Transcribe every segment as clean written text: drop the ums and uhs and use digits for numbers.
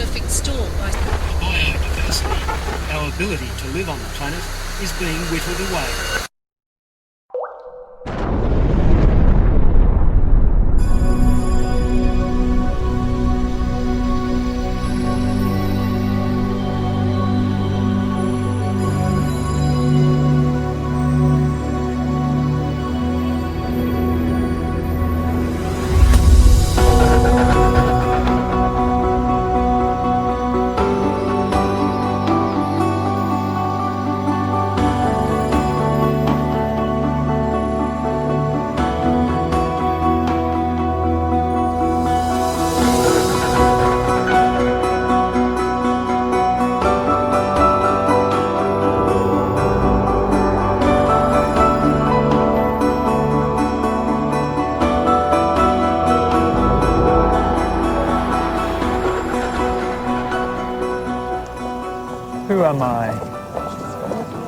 perfect storm. Biodiversity, our ability to live on the planet, is being whittled away. Who am I?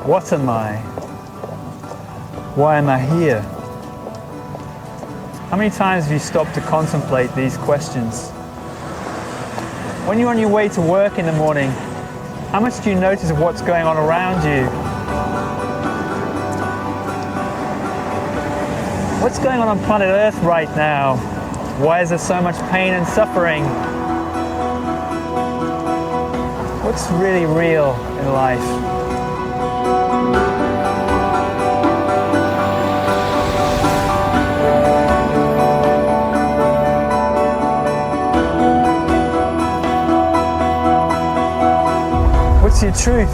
What am I? Why am I here? How many times have you stopped to contemplate these questions? When you're on your way to work in the morning, how much do you notice of what's going on around you? What's going on planet Earth right now? Why is there so much pain and suffering? What's really real in life? What's your truth?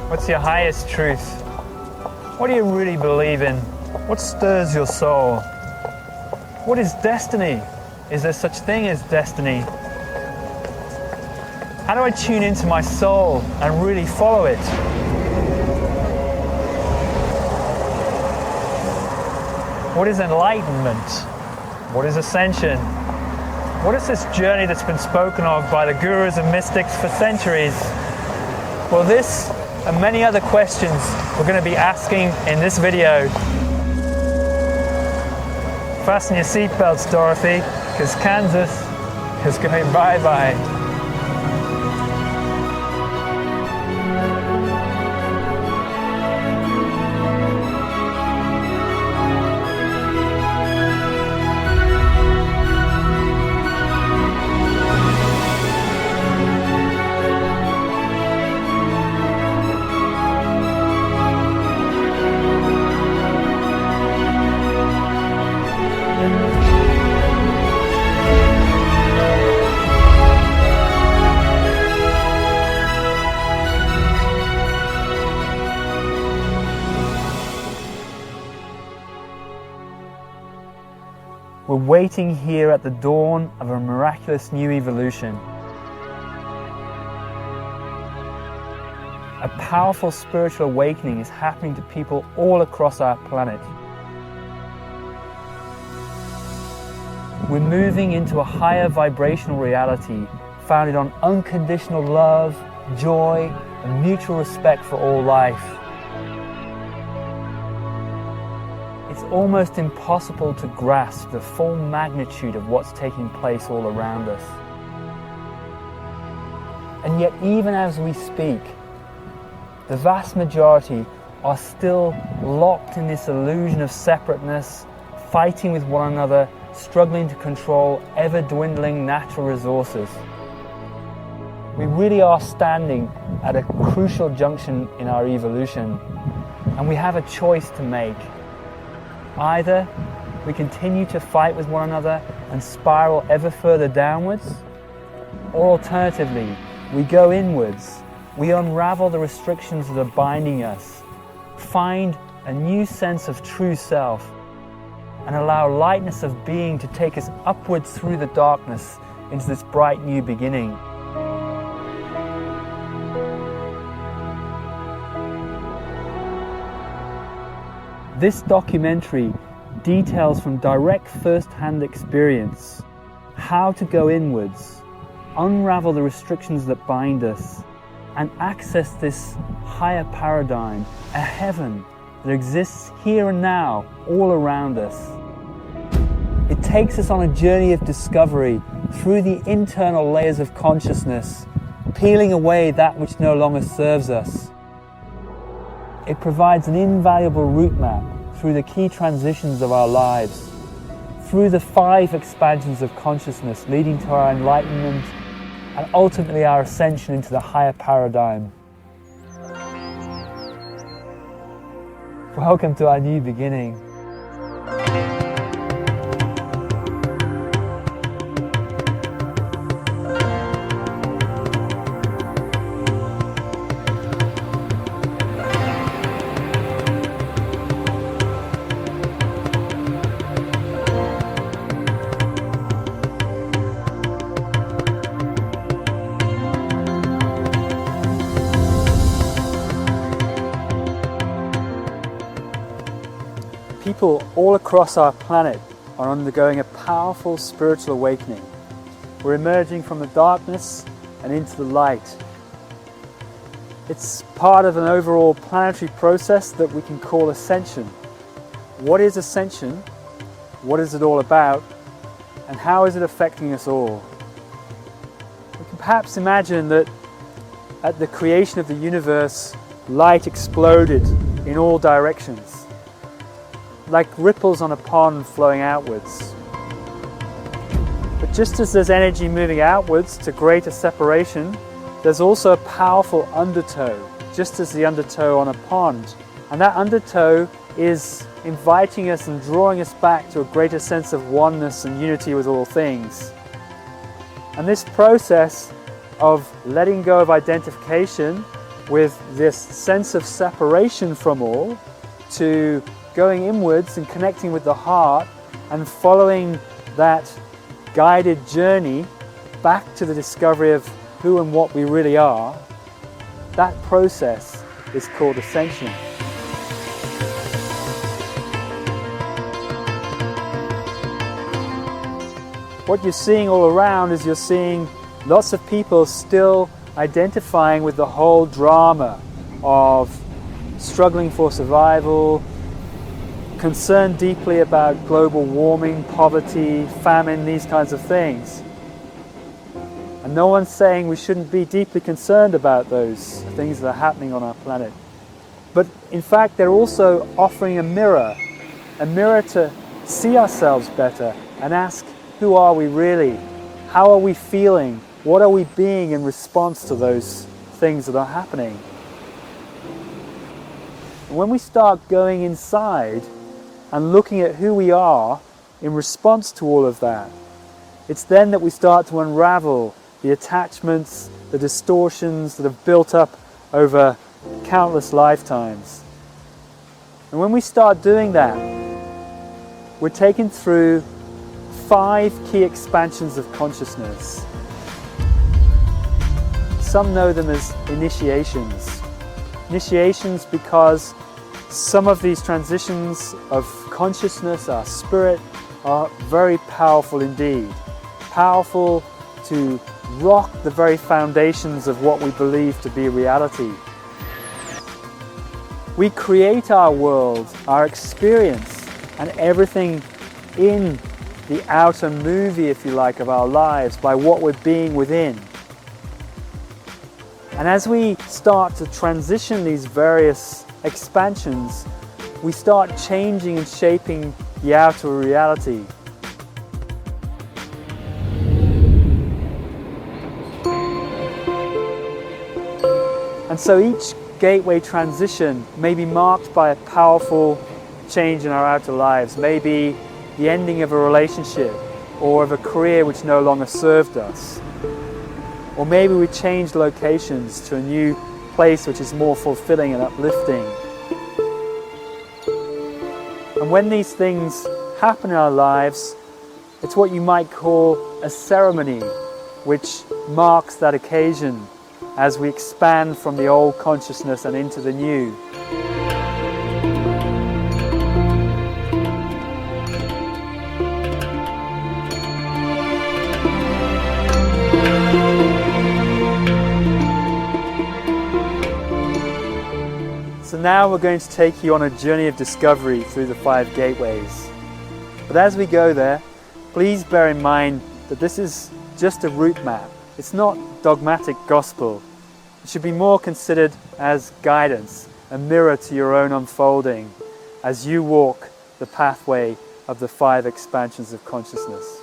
What's your highest truth? What do you really believe in? What stirs your soul? What is destiny? Is there such thing as destiny? How do I tune into my soul and really follow it? What is enlightenment? What is ascension? What is this journey that's been spoken of by the gurus and mystics for centuries? Well, this and many other questions we're going to be asking in this video. Fasten your seatbelts, Dorothy, because Kansas is going bye-bye. We're waiting here at the dawn of a miraculous new evolution. A powerful spiritual awakening is happening to people all across our planet. We're moving into a higher vibrational reality founded on unconditional love, joy, and mutual respect for all life. It's almost impossible to grasp the full magnitude of what's taking place all around us. And yet, even as we speak, the vast majority are still locked in this illusion of separateness, fighting with one another, struggling to control ever-dwindling natural resources. We really are standing at a crucial junction in our evolution, and we have a choice to make. Either we continue to fight with one another and spiral ever further downwards, or alternatively, we go inwards, we unravel the restrictions that are binding us, find a new sense of true self, and allow lightness of being to take us upwards through the darkness into this bright new beginning. This documentary details from direct first-hand experience how to go inwards, unravel the restrictions that bind us, and access this higher paradigm, a heaven that exists here and now, all around us. It takes us on a journey of discovery through the internal layers of consciousness, peeling away that which no longer serves us. It provides an invaluable route map through the key transitions of our lives, through the 5 expansions of consciousness leading to our enlightenment and ultimately our ascension into the higher paradigm. Welcome to our new beginning. People all across our planet are undergoing a powerful spiritual awakening. We're emerging from the darkness and into the light. It's part of an overall planetary process that we can call ascension. What is ascension? What is it all about? And how is it affecting us all? We can perhaps imagine that at the creation of the universe, light exploded in all directions, like ripples on a pond flowing outwards. But just as there's energy moving outwards to greater separation, there's also a powerful undertow, just as the undertow on a pond. And that undertow is inviting us and drawing us back to a greater sense of oneness and unity with all things. And this process of letting go of identification with this sense of separation from all, to going inwards and connecting with the heart and following that guided journey back to the discovery of who and what we really are, that process is called ascension. What you're seeing all around is you're seeing lots of people still identifying with the whole drama of struggling for survival, concerned deeply about global warming, poverty, famine, these kinds of things. And no one's saying we shouldn't be deeply concerned about those things that are happening on our planet. But in fact, they're also offering a mirror to see ourselves better and ask, who are we really? How are we feeling? What are we being in response to those things that are happening? And when we start going inside and looking at who we are in response to all of that, it's then that we start to unravel the attachments, the distortions that have built up over countless lifetimes. And when we start doing that, we're taken through 5 key expansions of consciousness. Some know them as initiations. Initiations because some of these transitions of consciousness, our spirit, are very powerful indeed. Powerful to rock the very foundations of what we believe to be reality. We create our world, our experience, and everything in the outer movie, if you like, of our lives by what we're being within. And as we start to transition these various expansions, we start changing and shaping the outer reality. And so each gateway transition may be marked by a powerful change in our outer lives, maybe the ending of a relationship or of a career which no longer served us. Or maybe we changed locations to a new place which is more fulfilling and uplifting. And when these things happen in our lives, it's what you might call a ceremony, which marks that occasion as we expand from the old consciousness and into the new. So now we're going to take you on a journey of discovery through the 5 gateways. But as we go there, please bear in mind that this is just a route map. It's not dogmatic gospel. It should be more considered as guidance, a mirror to your own unfolding as you walk the pathway of the 5 expansions of consciousness.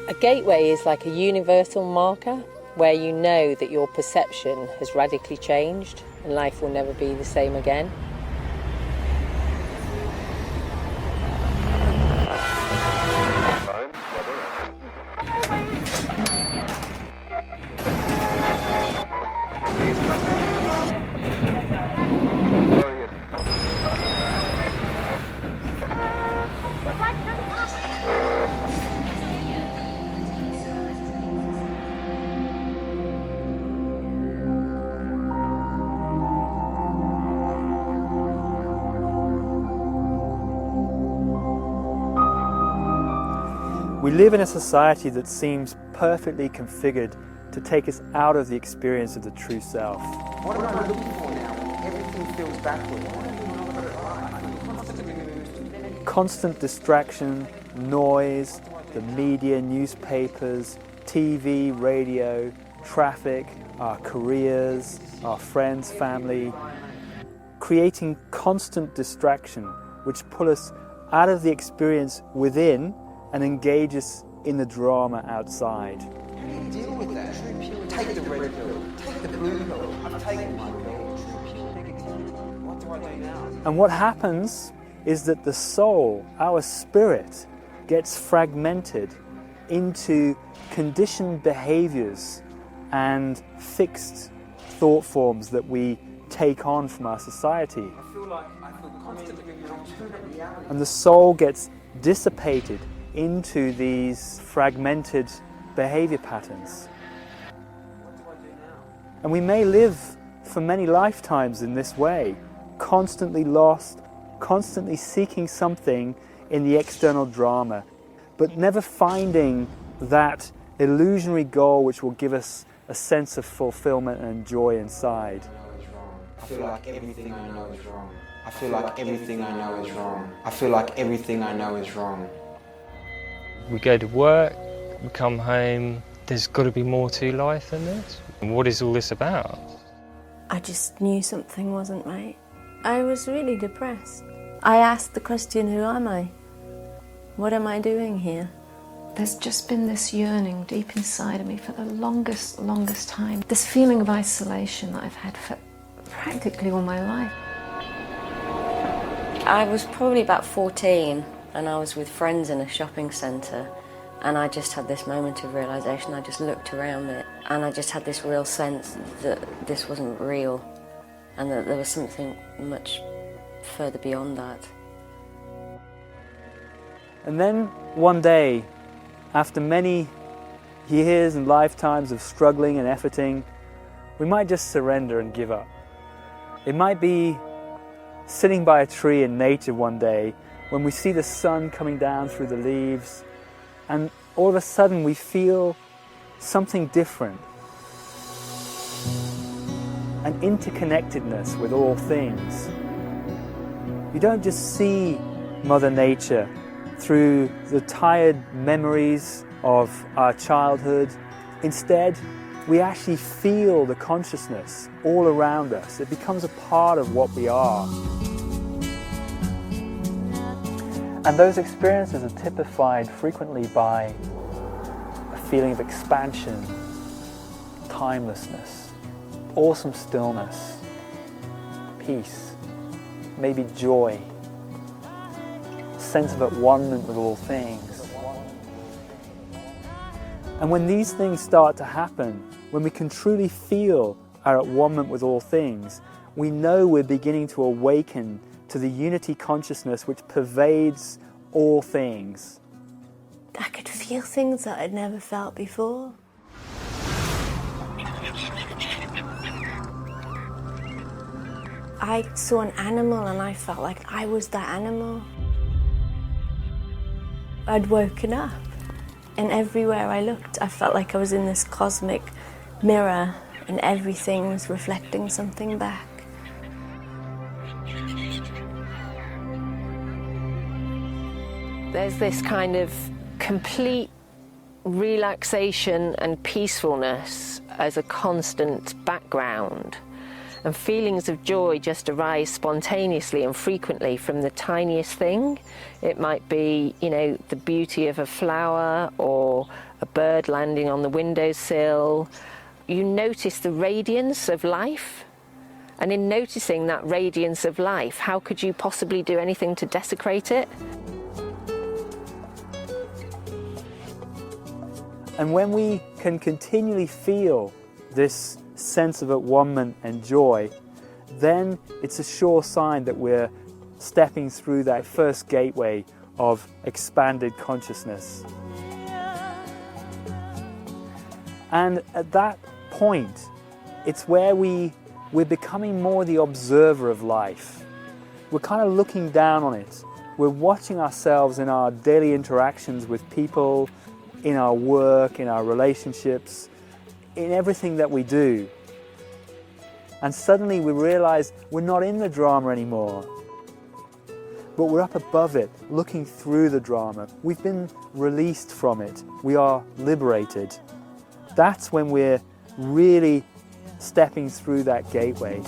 A gateway is like a universal marker where you know that your perception has radically changed and life will never be the same again. We live in a society that seems perfectly configured to take us out of the experience of the true self. What am I looking for now? Everything feels backward. Constant distraction, noise, the media, newspapers, TV, radio, traffic, our careers, our friends, family, creating constant distraction which pull us out of the experience within and engage us in the drama outside. How do you deal with that? Take the red pill, take the blue pill. I've taken my pill. What do I do now? And what happens is that the soul, our spirit, gets fragmented into conditioned behaviors and fixed thought forms that we take on from our society. I feel constantly in alternate reality. And the soul gets dissipated into these fragmented behavior patterns. What do I do now? And we may live for many lifetimes in this way, constantly lost, constantly seeking something in the external drama, but never finding that illusionary goal which will give us a sense of fulfillment and joy inside. I feel like everything I know is wrong. I feel like everything I know is wrong. I feel like everything I know is wrong. We go to work, we come home, there's got to be more to life than this. What is all this about? I just knew something wasn't right. I was really depressed. I asked the question, who am I? What am I doing here? There's just been this yearning deep inside of me for the longest time. This feeling of isolation that I've had for practically all my life. I was probably about 14 and I was with friends in a shopping centre and I just had this moment of realisation. I just looked around it and I just had this real sense that this wasn't real and that there was something much further beyond that. And then one day, after many years and lifetimes of struggling and efforting, we might just surrender and give up. It might be sitting by a tree in nature one day when we see the sun coming down through the leaves and all of a sudden we feel something different. An interconnectedness with all things. You don't just see Mother Nature through the tired memories of our childhood. Instead, we actually feel the consciousness all around us. It becomes a part of what we are. And those experiences are typified frequently by a feeling of expansion, timelessness, awesome stillness, peace, maybe joy, sense of at one-ment with all things. And when these things start to happen, when we can truly feel are at one with all things, we know we're beginning to awaken to the unity consciousness which pervades all things. I could feel things that I'd never felt before. I saw an animal and I felt like I was that animal. I'd woken up, and everywhere I looked I felt like I was in this cosmic mirror and everything was reflecting something back. There's this kind of complete relaxation and peacefulness as a constant background. And feelings of joy just arise spontaneously and frequently from the tiniest thing. It might be, the beauty of a flower or a bird landing on the windowsill. You notice the radiance of life. And in noticing that radiance of life, how could you possibly do anything to desecrate it? And when we can continually feel this sense of at-one-ment and joy, then it's a sure sign that we're stepping through that first gateway of expanded consciousness. And at that point, it's where we're becoming more the observer of life. We're kind of looking down on it. We're watching ourselves in our daily interactions with people, in our work, in our relationships, in everything that we do. And suddenly we realize we're not in the drama anymore, but we're up above it, looking through the drama. We've been released from it. We are liberated. That's when we're really stepping through that gateway.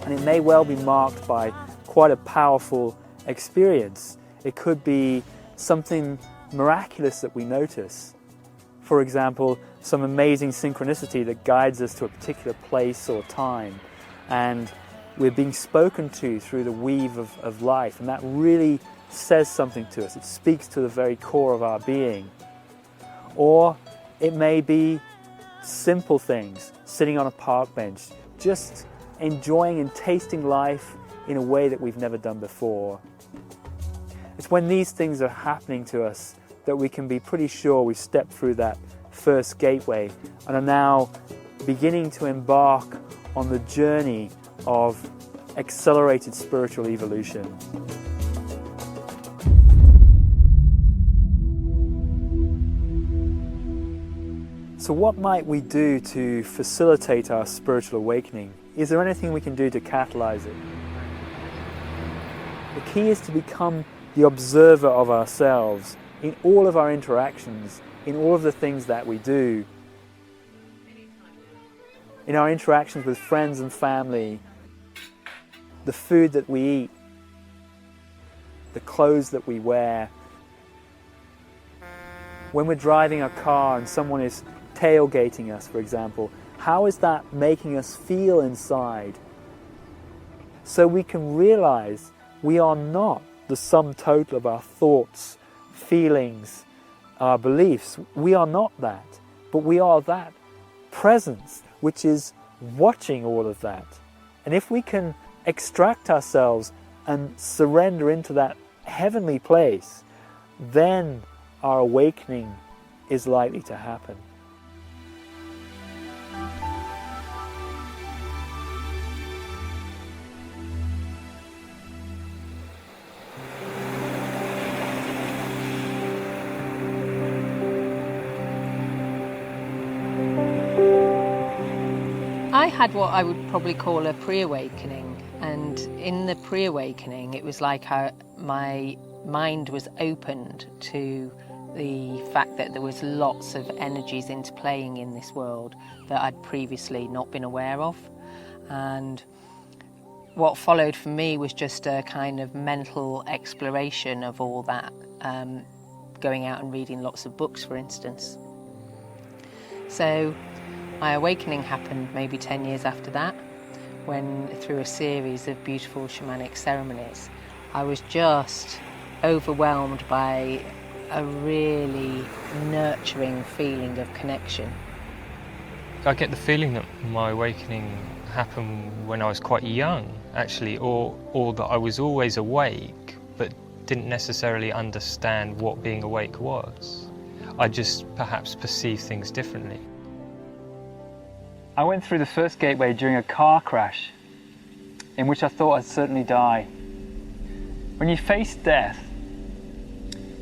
And it may well be marked by quite a powerful experience. It could be something miraculous that we notice. For example, some amazing synchronicity that guides us to a particular place or time, and we're being spoken to through the weave of life, and that really says something to us. It speaks to the very core of our being. Or it may be simple things, sitting on a park bench, just enjoying and tasting life in a way that we've never done before. It's when these things are happening to us that we can be pretty sure we've stepped through that first gateway and are now beginning to embark on the journey of accelerated spiritual evolution. So what might we do to facilitate our spiritual awakening? Is there anything we can do to catalyze it? The key is to become the observer of ourselves in all of our interactions, in all of the things that we do, in our interactions with friends and family, the food that we eat, the clothes that we wear. When we're driving a car and someone is tailgating us, for example, how is that making us feel inside? So we can realize we are not the sum total of our thoughts, feelings, our beliefs. We are not that, but we are that presence which is watching all of that. And if we can extract ourselves and surrender into that heavenly place, then our awakening is likely to happen. I had what I would probably call a pre-awakening, and in the pre-awakening it was like my mind was opened to the fact that there was lots of energies interplaying in this world that I'd previously not been aware of. And what followed for me was just a kind of mental exploration of all that, going out and reading lots of books, for instance. So my awakening happened maybe 10 years after that, when through a series of beautiful shamanic ceremonies, I was just overwhelmed by a really nurturing feeling of connection. I get the feeling that my awakening happened when I was quite young, actually, or that I was always awake, but didn't necessarily understand what being awake was. I just perhaps perceived things differently. I went through the first gateway during a car crash in which I thought I'd certainly die. When you face death,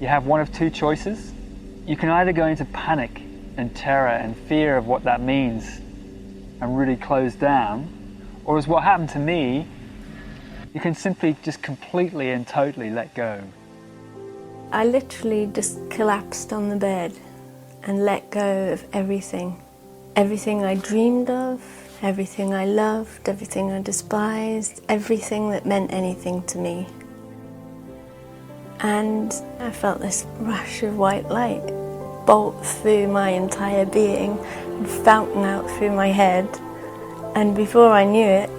you have one of two choices. You can either go into panic and terror and fear of what that means and really close down, or as what happened to me, you can simply just completely and totally let go. I literally just collapsed on the bed and let go of everything. Everything I dreamed of, everything I loved, everything I despised, everything that meant anything to me. And I felt this rush of white light bolt through my entire being and fountain out through my head. And before I knew it,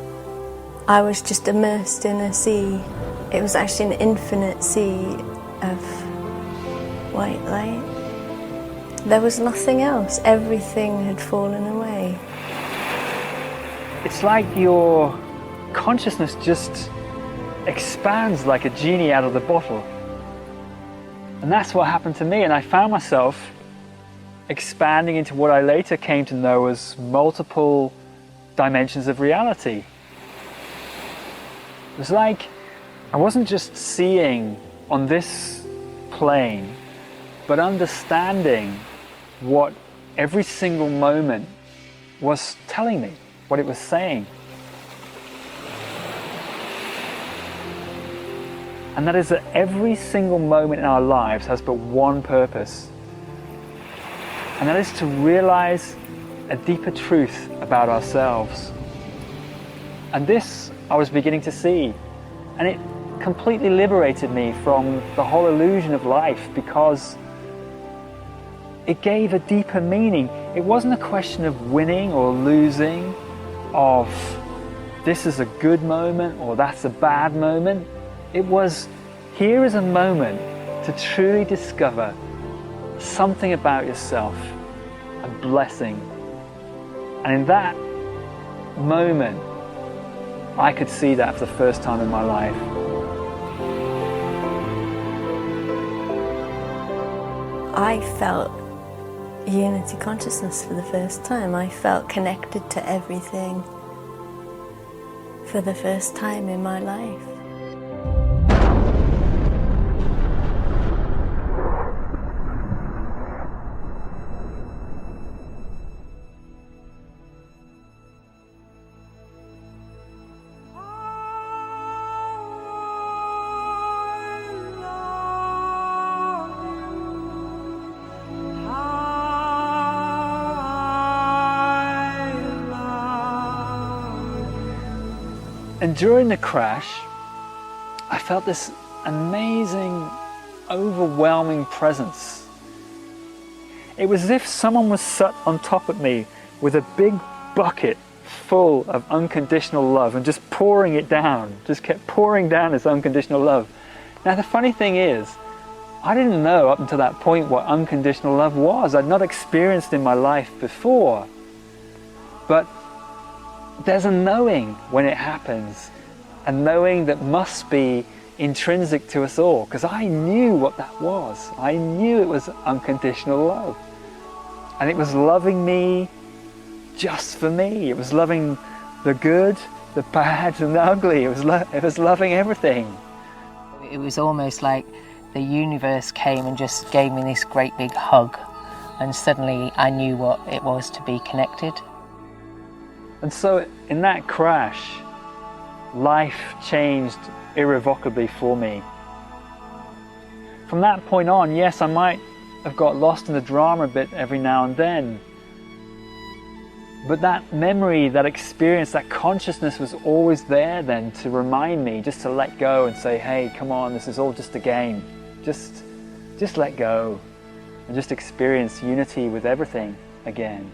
I was just immersed in a sea. It was actually an infinite sea of white light. There was nothing else. Everything had fallen away. It's like your consciousness just expands like a genie out of the bottle. And that's what happened to me, and I found myself expanding into what I later came to know as multiple dimensions of reality. It was like I wasn't just seeing on this plane, but understanding what every single moment was telling me, what it was saying. And that is that every single moment in our lives has but one purpose. And that is to realize a deeper truth about ourselves. And this I was beginning to see. And it completely liberated me from the whole illusion of life, because it gave a deeper meaning. It wasn't a question of winning or losing, of this is a good moment or that's a bad moment. It was, here is a moment to truly discover something about yourself, a blessing. And in that moment, I could see that for the first time in my life. I felt unity consciousness for the first time. I felt connected to everything for the first time in my life. And during the crash, I felt this amazing, overwhelming presence. It was as if someone was sat on top of me with a big bucket full of unconditional love and just pouring it down, just kept pouring down this unconditional love. Now the funny thing is, I didn't know up until that point what unconditional love was. I'd not experienced in my life before. But there's a knowing when it happens, a knowing that must be intrinsic to us all, because I knew what that was. I knew it was unconditional love. And it was loving me just for me. It was loving the good, the bad and the ugly. It was loving everything. It was almost like the universe came and just gave me this great big hug, and suddenly I knew what it was to be connected. And so in that crash, life changed irrevocably for me. From that point on, yes, I might have got lost in the drama a bit every now and then, but that memory, that experience, that consciousness was always there then to remind me just to let go and say, hey, come on, this is all just a game. Just let go and just experience unity with everything again.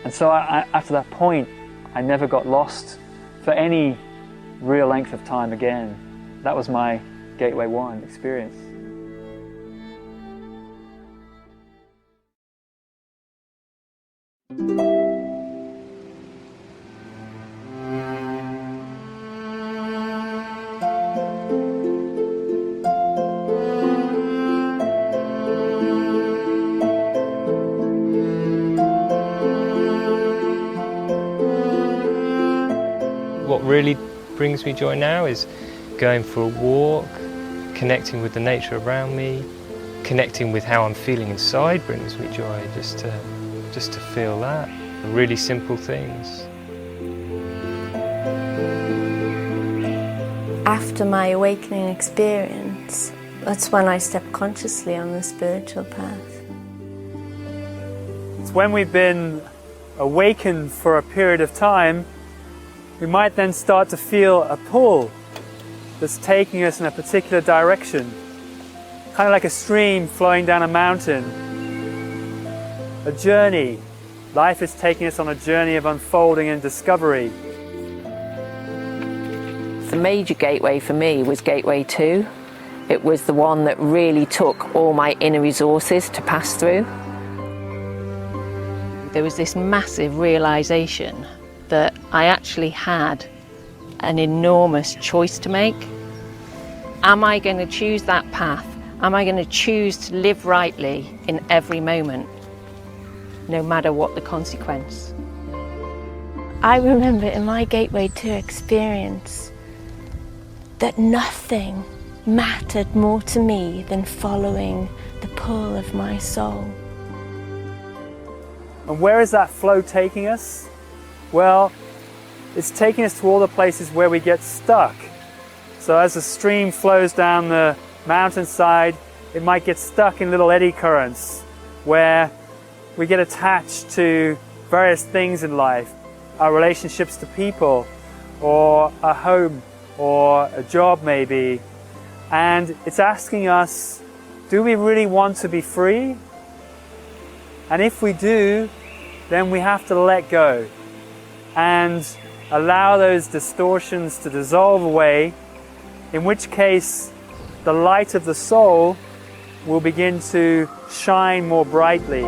And so after that point, I never got lost for any real length of time again. That was my Gateway 1 experience. What really brings me joy now is going for a walk, connecting with the nature around me, connecting with how I'm feeling inside brings me joy, just to feel that. Really simple things. After my awakening experience, that's when I stepped consciously on the spiritual path. It's when we've been awakened for a period of time, we might then start to feel a pull that's taking us in a particular direction. Kind of like a stream flowing down a mountain. A journey. Life is taking us on a journey of unfolding and discovery. The major gateway for me was Gateway 2. It was the one that really took all my inner resources to pass through. There was this massive realization that I actually had an enormous choice to make. Am I going to choose that path? Am I going to choose to live rightly in every moment, no matter what the consequence? I remember in my Gateway 2 experience that nothing mattered more to me than following the pull of my soul. And where is that flow taking us? Well, it's taking us to all the places where we get stuck. So as the stream flows down the mountainside, it might get stuck in little eddy currents where we get attached to various things in life, our relationships to people, or a home, or a job maybe. And it's asking us, do we really want to be free? And if we do, then we have to let go and allow those distortions to dissolve away, in which case the light of the soul will begin to shine more brightly.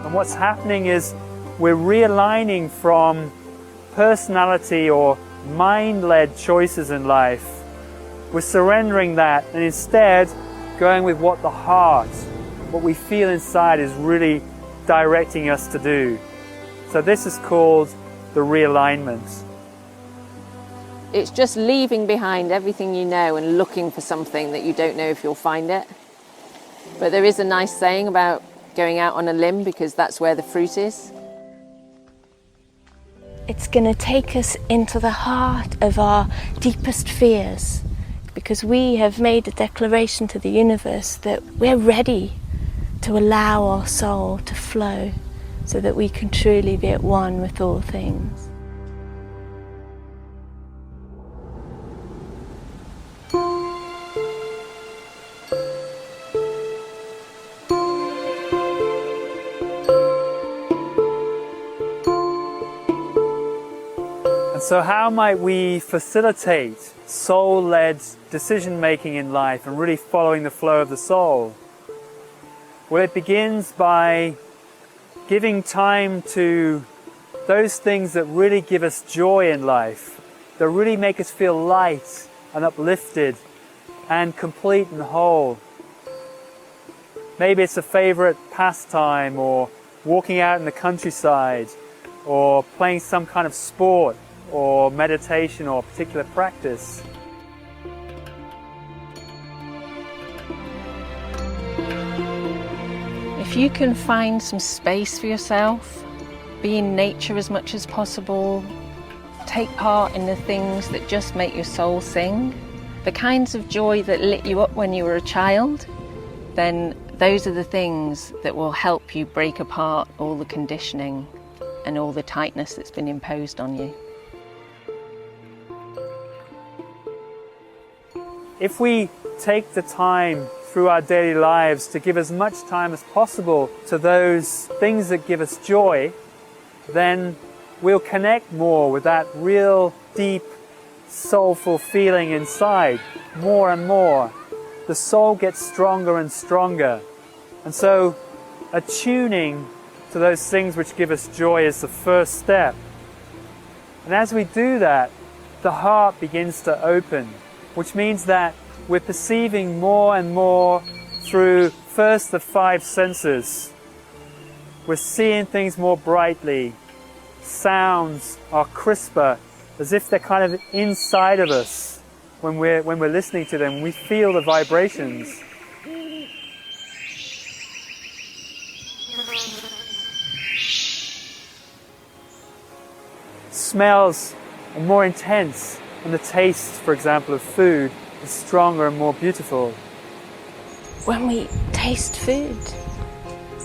And what's happening is we're realigning from personality or mind-led choices in life. We're surrendering that and instead going with what the heart, what we feel inside is really directing us to do. So this is called the realignment. It's just leaving behind everything you know and looking for something that you don't know if you'll find it. But there is a nice saying about going out on a limb because that's where the fruit is. It's going to take us into the heart of our deepest fears, because we have made a declaration to the universe that we're ready to allow our soul to flow so that we can truly be at one with all things. So how might we facilitate soul-led decision-making in life and really following the flow of the soul? Well, it begins by giving time to those things that really give us joy in life, that really make us feel light and uplifted and complete and whole. Maybe it's a favorite pastime, or walking out in the countryside, or playing some kind of sport, or meditation, or particular practice. If you can find some space for yourself, be in nature as much as possible, take part in the things that just make your soul sing, the kinds of joy that lit you up when you were a child, then those are the things that will help you break apart all the conditioning and all the tightness that's been imposed on you. If we take the time through our daily lives to give as much time as possible to those things that give us joy, then we'll connect more with that real deep soulful feeling inside more and more. The soul gets stronger and stronger. And so attuning to those things which give us joy is the first step. And as we do that, the heart begins to open. which means that we're perceiving more and more through first the 5 senses. We're seeing things more brightly. Sounds are crisper, as if they're kind of inside of us. When we're listening to them, we feel the vibrations. Smells are more intense, and the taste, for example, of food is stronger and more beautiful. When we taste food,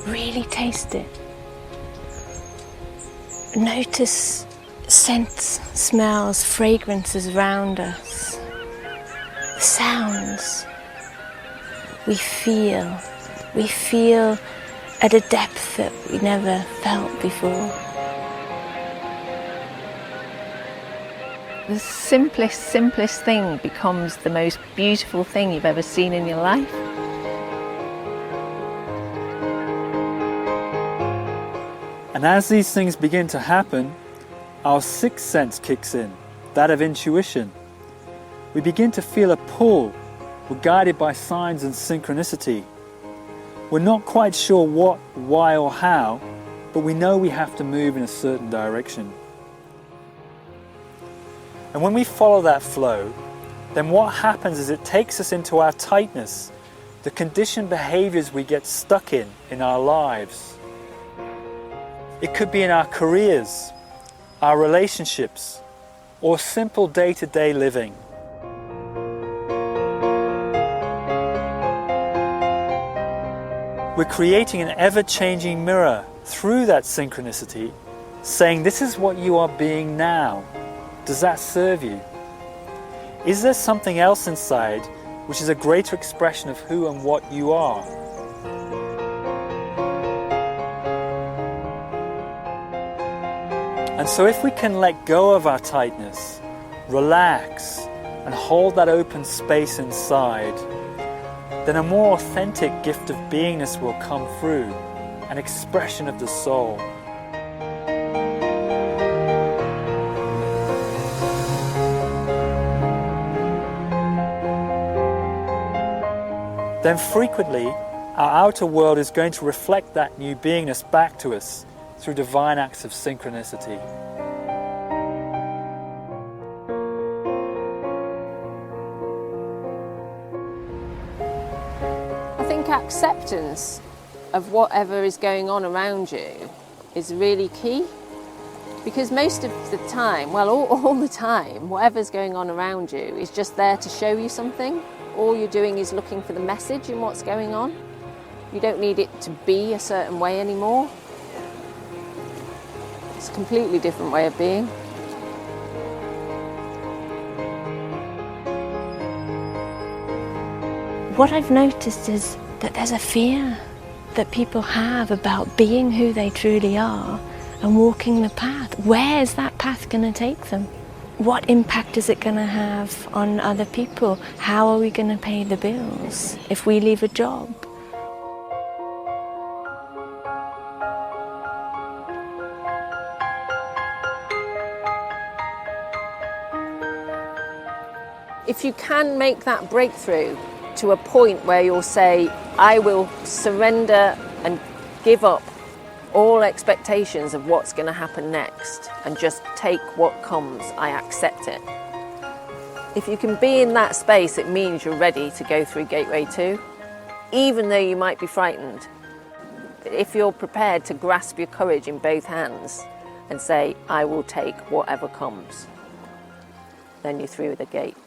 really taste it. Notice scents, smells, fragrances around us. The sounds. We feel at a depth that we never felt before. The simplest thing becomes the most beautiful thing you've ever seen in your life. And as these things begin to happen, our 6th sense kicks in, that of intuition. We begin to feel a pull. We're guided by signs and synchronicity. We're not quite sure what, why or how, but we know we have to move in a certain direction. And when we follow that flow, then what happens is it takes us into our tightness, the conditioned behaviors we get stuck in our lives. It could be in our careers, our relationships, or simple day-to-day living. We're creating an ever-changing mirror through that synchronicity, saying, this is what you are being now. Does that serve you? Is there something else inside which is a greater expression of who and what you are? And so if we can let go of our tightness, relax, and hold that open space inside, then a more authentic gift of beingness will come through, an expression of the soul. Then frequently, our outer world is going to reflect that new beingness back to us through divine acts of synchronicity. I think acceptance of whatever is going on around you is really key, because most of the time, well, all the time, whatever's going on around you is just there to show you something. All you're doing is looking for the message in what's going on. You don't need it to be a certain way anymore. It's a completely different way of being. What I've noticed is that there's a fear that people have about being who they truly are and walking the path. Where is that path going to take them? What impact is it going to have on other people? How are we going to pay the bills if we leave a job? If you can make that breakthrough to a point where you'll say, I will surrender and give up all expectations of what's going to happen next and just take what comes, I accept it. If you can be in that space, it means you're ready to go through Gateway 2, even though you might be frightened. But if you're prepared to grasp your courage in both hands and say, I will take whatever comes, then you're through the gate.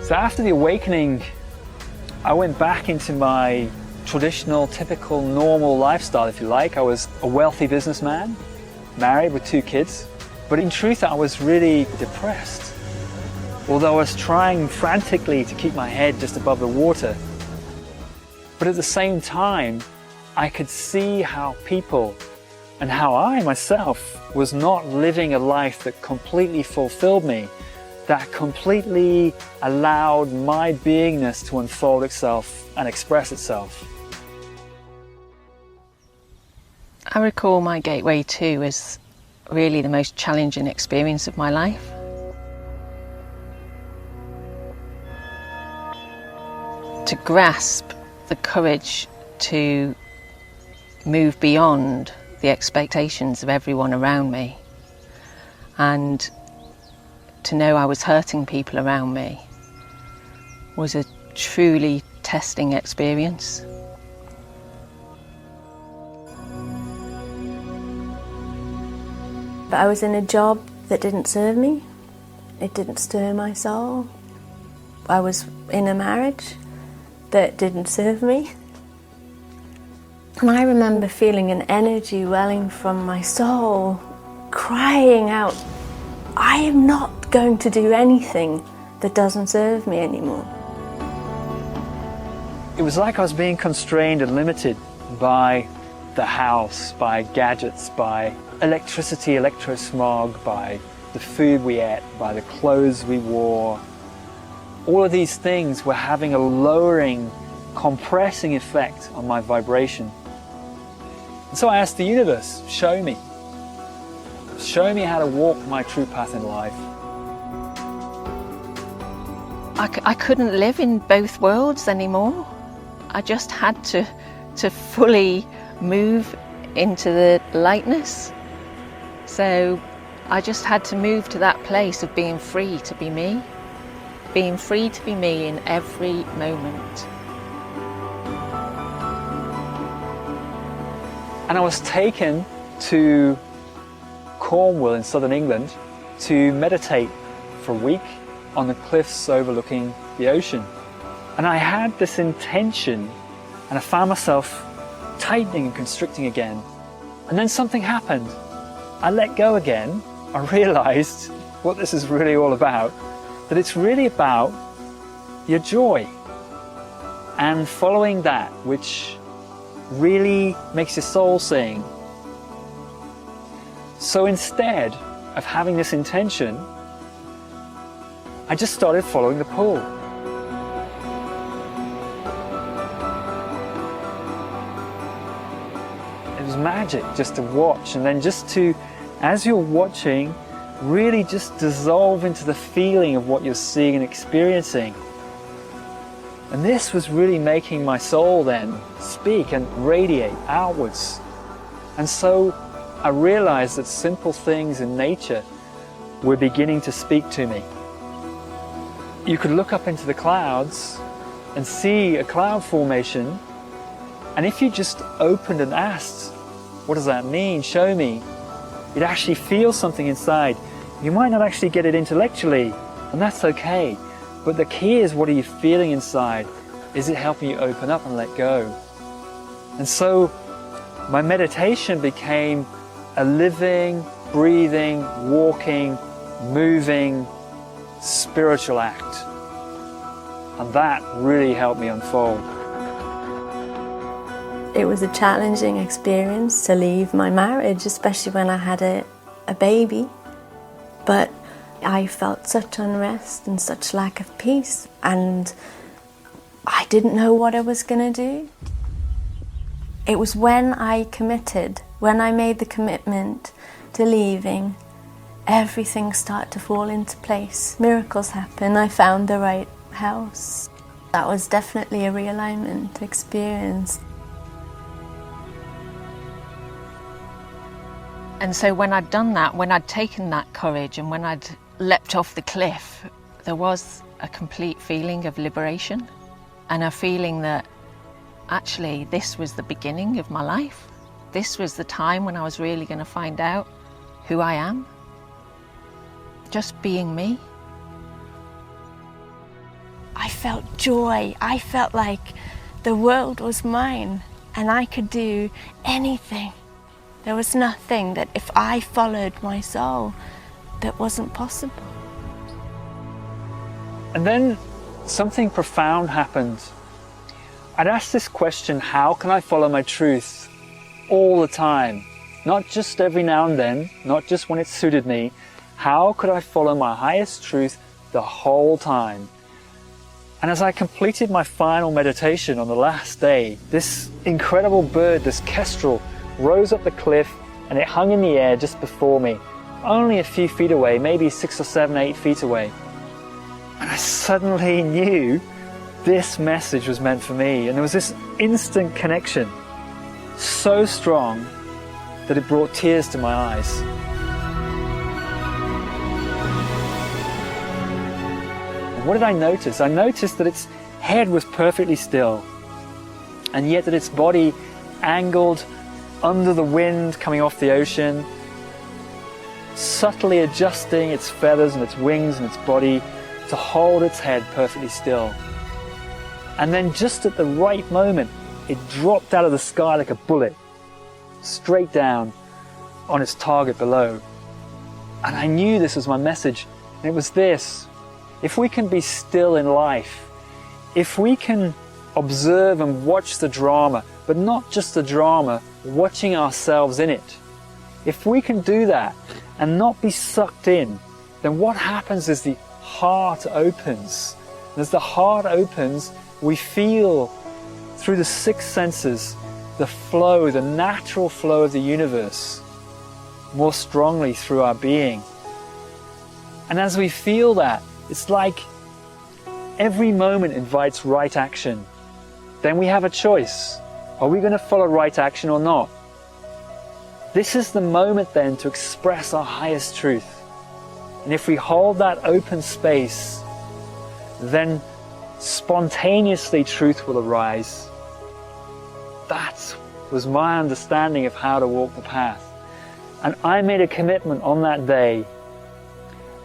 So after the awakening, I went back into my traditional, typical, normal lifestyle, if you like. I was a wealthy businessman, married with 2 kids, but in truth I was really depressed. Although I was trying frantically to keep my head just above the water. But at the same time, I could see how people and how I myself was not living a life that completely fulfilled me, that completely allowed my beingness to unfold itself and express itself. I recall my gateway too as really the most challenging experience of my life. To grasp the courage to move beyond the expectations of everyone around me, and to know I was hurting people around me, was a truly testing experience. But I was in a job that didn't serve me. It didn't stir my soul. I was in a marriage that didn't serve me. And I remember feeling an energy welling from my soul, crying out, I am not going to do anything that doesn't serve me anymore. It was like I was being constrained and limited by the house, by gadgets, by electricity, electrosmog, by the food we ate, by the clothes we wore. All of these things were having a lowering, compressing effect on my vibration. And so I asked the universe, show me. Show me how to walk my true path in life. I couldn't live in both worlds anymore. I just had to fully move into the lightness. So I just had to move to that place of being free to be me. Being free to be me in every moment. And I was taken to Cornwall in southern England to meditate for a week on the cliffs overlooking the ocean. And I had this intention, and I found myself tightening and constricting again. And then something happened. I let go again. I realized what this is really all about, that it's really about your joy and following that which really makes your soul sing. So instead of having this intention, I just started following the pull. It was magic just to watch, and then just to, as you're watching, really just dissolve into the feeling of what you're seeing and experiencing. And this was really making my soul then speak and radiate outwards. And so I realized that simple things in nature were beginning to speak to me. You could look up into the clouds and see a cloud formation, and if you just opened and asked, what does that mean? Show me. You'd actually feel something inside. You might not actually get it intellectually, and that's okay. But the key is, what are you feeling inside? Is it helping you open up and let go? And so my meditation became a living, breathing, walking, moving, spiritual act. And that really helped me unfold. It was a challenging experience to leave my marriage, especially when I had a baby. But I felt such unrest and such lack of peace, and I didn't know what I was going to do. It was when I committed, when I made the commitment to leaving, everything started to fall into place. Miracles happened. I found the right house. That was definitely a realignment experience. And so when I'd done that, when I'd taken that courage and when I'd leapt off the cliff, there was a complete feeling of liberation and a feeling that actually this was the beginning of my life. This was the time when I was really going to find out who I am. Just being me. I felt joy. I felt like the world was mine and I could do anything. There was nothing that if I followed my soul that wasn't possible. And then something profound happened. I'd asked this question, how can I follow my truth all the time? Not just every now and then, not just when it suited me. How could I follow my highest truth the whole time. And as I completed my final meditation on the last day, this incredible bird, this kestrel, rose up the cliff and it hung in the air just before me, only a few feet away, maybe 6 or 7, 8 feet away. And I suddenly knew this message was meant for me, and there was this instant connection, so strong that it brought tears to my eyes. And what did I notice? I noticed that its head was perfectly still, and yet that its body angled under the wind coming off the ocean, subtly adjusting its feathers and its wings and its body to hold its head perfectly still. And then just at the right moment, it dropped out of the sky like a bullet, straight down on its target below. And I knew this was my message, and it was this: if we can be still in life, if we can observe and watch the drama, but not just the drama, watching ourselves in it, if we can do that and not be sucked in, then what happens is the heart opens. And as the heart opens, we feel through the 6 senses the flow, the natural flow of the universe more strongly through our being. And as we feel that, it's like every moment invites right action. Then we have a choice. Are we going to follow right action or not? This is the moment then to express our highest truth. And if we hold that open space, then spontaneously truth will arise. That was my understanding of how to walk the path. And I made a commitment on that day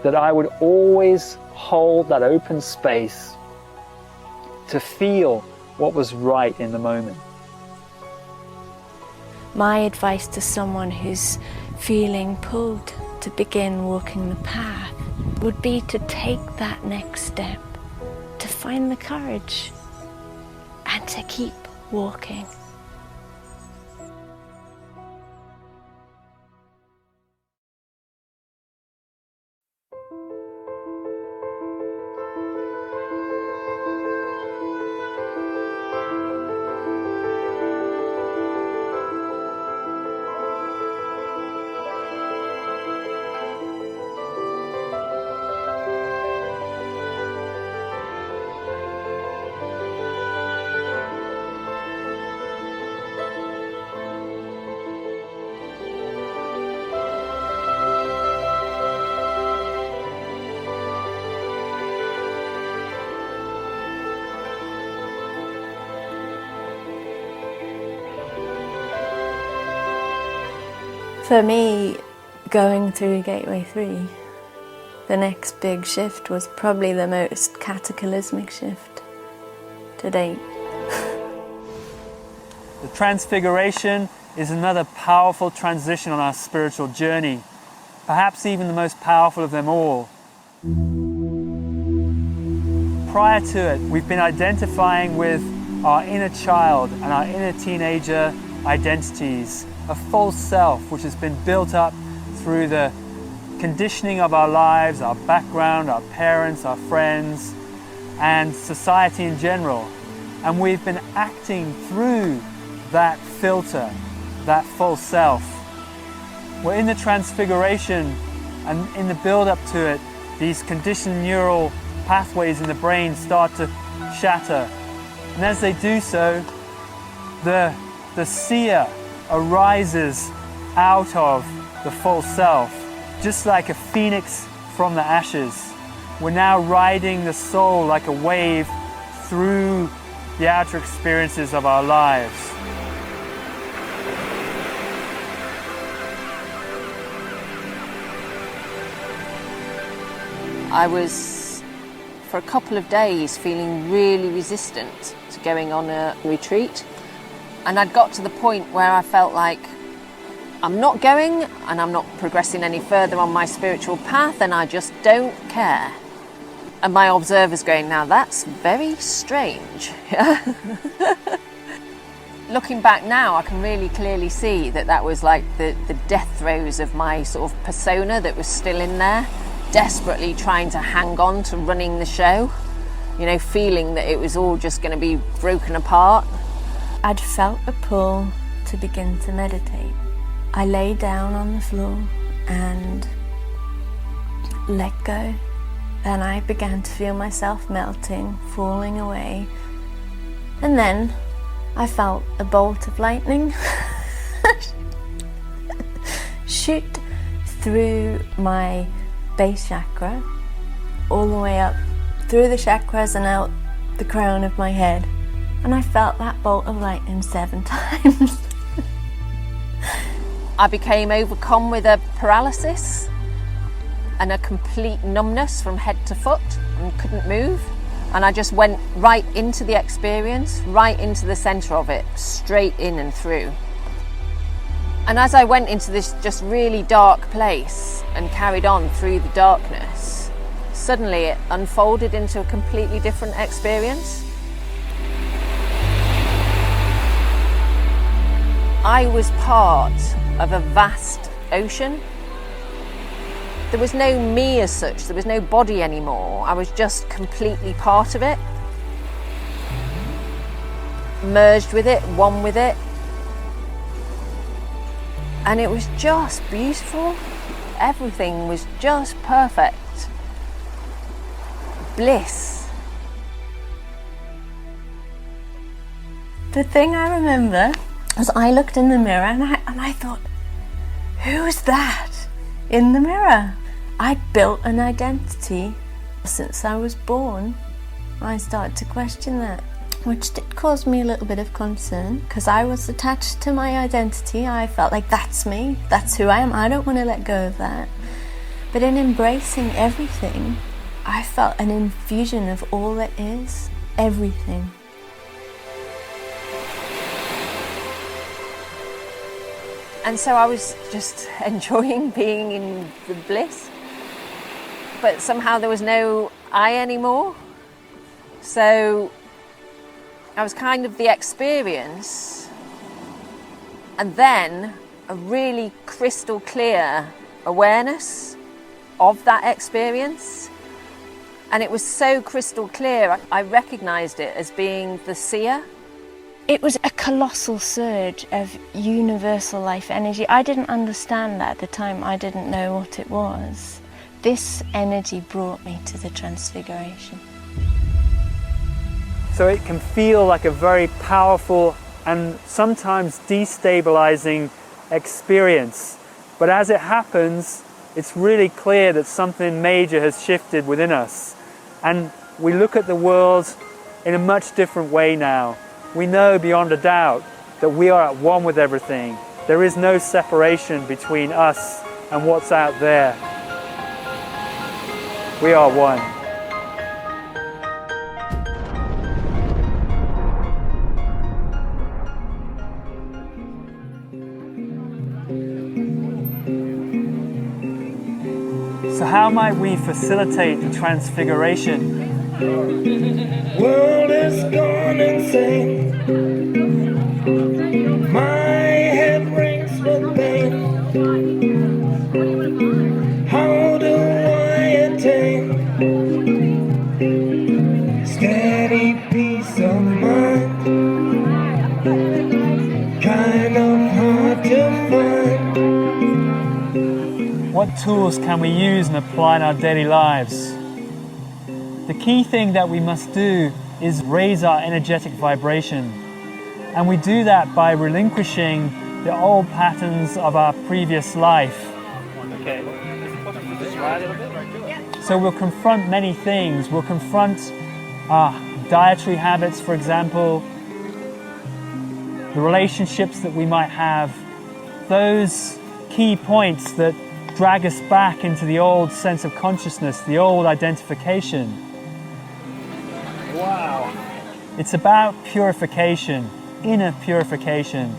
that I would always hold that open space to feel what was right in the moment. My advice to someone who's feeling pulled to begin walking the path would be to take that next step, to find the courage and to keep walking. For me, going through Gateway 3, the next big shift was probably the most cataclysmic shift to date. The Transfiguration is another powerful transition on our spiritual journey, perhaps even the most powerful of them all. Prior to it, we've been identifying with our inner child and our inner teenager identities, a false self which has been built up through the conditioning of our lives, our background, our parents, our friends, and society in general. And we've been acting through that filter, that false self. We're in the Transfiguration, and in the build-up to it, these conditioned neural pathways in the brain start to shatter. And as they do so, the seer arises out of the false self, just like a phoenix from the ashes. We're now riding the soul like a wave through the outer experiences of our lives. I was, for a couple of days, feeling really resistant to going on a retreat. And I'd got to the point where I felt like I'm not going and I'm not progressing any further on my spiritual path, and I just don't care. And my observer's going, now that's very strange. Looking back now, I can really clearly see that that was like the death throes of my sort of persona that was still in there. desperately trying to hang on to running the show, you know, feeling that it was all just going to be broken apart. I'd felt a pull to begin to meditate. I lay down on the floor and let go. Then I began to feel myself melting, falling away. And then I felt a bolt of lightning shoot through my base chakra, all the way up through the chakras and out the crown of my head. And I felt that bolt of lightning 7 times. I became overcome with a paralysis and a complete numbness from head to foot and couldn't move. And I just went right into the experience, right into the centre of it, straight in and through. And as I went into this just really dark place and carried on through the darkness, suddenly it unfolded into a completely different experience. I was part of a vast ocean. There was no me as such, there was no body anymore. I was just completely part of it, merged with it, one with it. And it was just beautiful. Everything was just perfect. Bliss. The thing I remember was I looked in the mirror and I thought, who's that in the mirror? I'd built an identity since I was born. I started to question that, which did cause me a little bit of concern because I was attached to my identity. I felt like that's me, that's who I am. I don't want to let go of that. But in embracing everything, I felt an infusion of all that is, everything. And so I was just enjoying being in the bliss. But somehow there was no I anymore. So I was kind of the experience, and then a really crystal clear awareness of that experience. And it was so crystal clear, I recognised it as being the seer. It was a colossal surge of universal life energy. I didn't understand that at the time. I didn't know what it was. This energy brought me to the transfiguration. So it can feel like a very powerful and sometimes destabilizing experience. But as it happens, it's really clear that something major has shifted within us. And we look at the world in a much different way now. We know beyond a doubt that we are at one with everything. There is no separation between us and what's out there. We are one. So how might we facilitate the transfiguration? World is gone insane. My head rings with pain. How do I attain steady peace of mind? Kind of hard to find. What tools can we use and apply in our daily lives? The key thing that we must do is raise our energetic vibration. And we do that by relinquishing the old patterns of our previous life. Okay. So we'll confront many things. We'll confront our dietary habits, for example, the relationships that we might have, those key points that drag us back into the old sense of consciousness, the old identification. Wow. It's about purification, inner purification.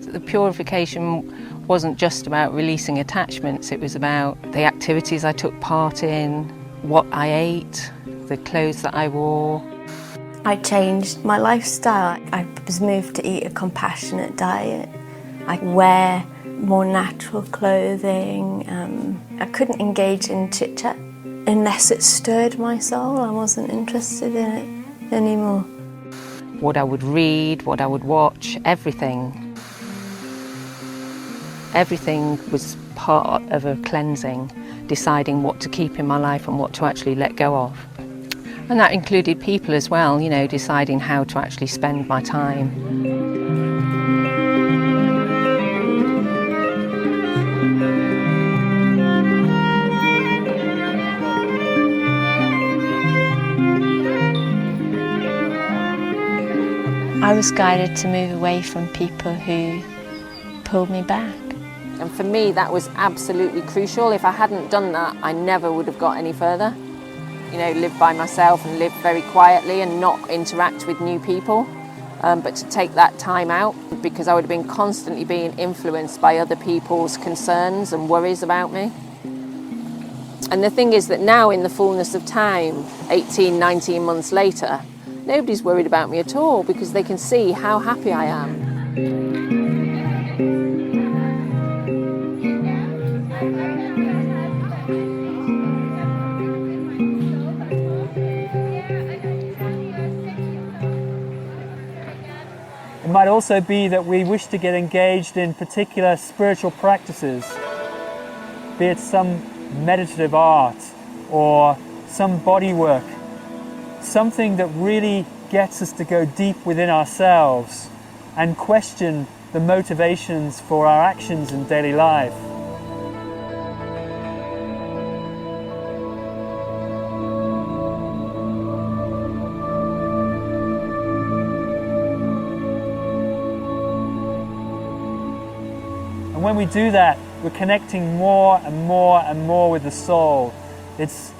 The purification wasn't just about releasing attachments, it was about the activities I took part in, what I ate, the clothes that I wore. I changed my lifestyle. I was moved to eat a compassionate diet. I wear more natural clothing. I couldn't engage in chit-chat unless it stirred my soul. I wasn't interested in it anymore. What I would read, what I would watch, everything. Everything was part of a cleansing, deciding what to keep in my life and what to actually let go of. And that included people as well, you know, deciding how to actually spend my time. I was guided to move away from people who pulled me back. And for me, that was absolutely crucial. If I hadn't done that, I never would have got any further. You know, live by myself and live very quietly and not interact with new people. But to take that time out, because I would have been constantly being influenced by other people's concerns and worries about me. And the thing is that now, in the fullness of time, 18, 19 months later, nobody's worried about me at all because they can see how happy I am. It might also be that we wish to get engaged in particular spiritual practices, be it some meditative art or some body work, something that really gets us to go deep within ourselves and question the motivations for our actions in daily life. And when we do that, we're connecting more and more and more with the soul. It's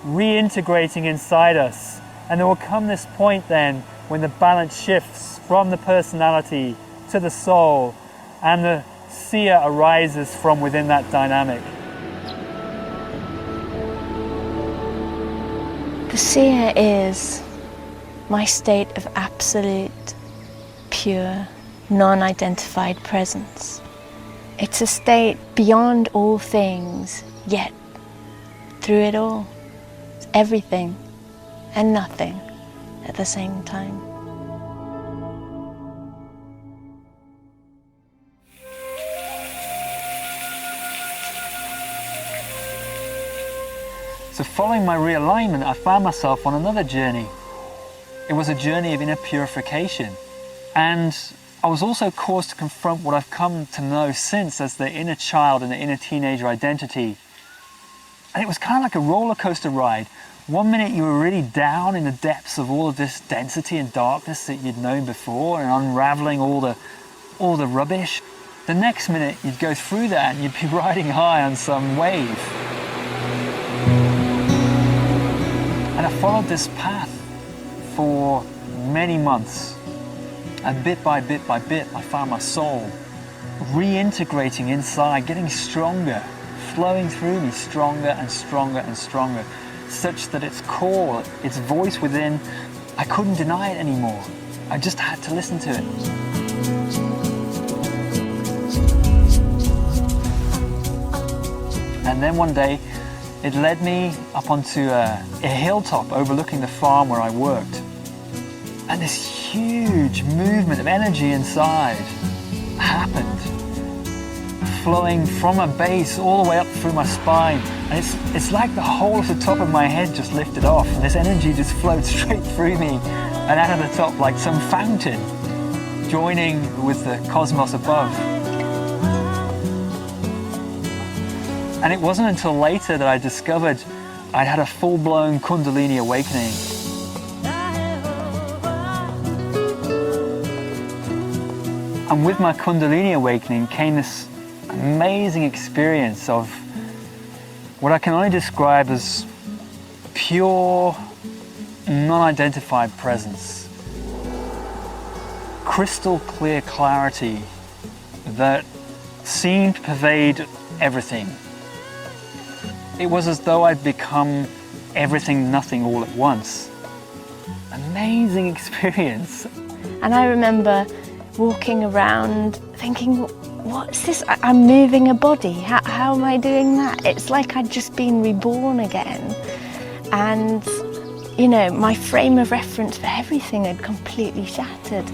reintegrating inside us. And there will come this point then when the balance shifts from the personality to the soul and the seer arises from within that dynamic. The seer is my state of absolute, pure, non-identified presence. It's a state beyond all things, yet through it all, it's everything and nothing at the same time. So following my realignment, I found myself on another journey. It was a journey of inner purification. And I was also caused to confront what I've come to know since as the inner child and the inner teenager identity. And it was kind of like a roller coaster ride. One minute you were really down in the depths of all of this density and darkness that you'd known before and unraveling all the rubbish. The next minute you'd go through that and you'd be riding high on some wave. And I followed this path for many months. And bit by bit, I found my soul reintegrating inside, getting stronger, flowing through me stronger and stronger and stronger, such that its core, its voice within, I couldn't deny it anymore. I just had to listen to it. And then one day, it led me up onto a hilltop overlooking the farm where I worked. And this huge movement of energy inside happened, flowing from a base all the way up through my spine. And it's like the whole of the top of my head just lifted off, and this energy just flowed straight through me and out of the top like some fountain, joining with the cosmos above. And it wasn't until later that I discovered I'd had a full-blown Kundalini awakening. And with my Kundalini awakening came this amazing experience of what I can only describe as pure, non-identified presence. Crystal clear clarity that seemed to pervade everything. It was as though I'd become everything, nothing all at once. Amazing experience. And I remember walking around thinking, what's this? I'm moving a body. How am I doing that? It's like I'd just been reborn again. And, you know, my frame of reference for everything had completely shattered.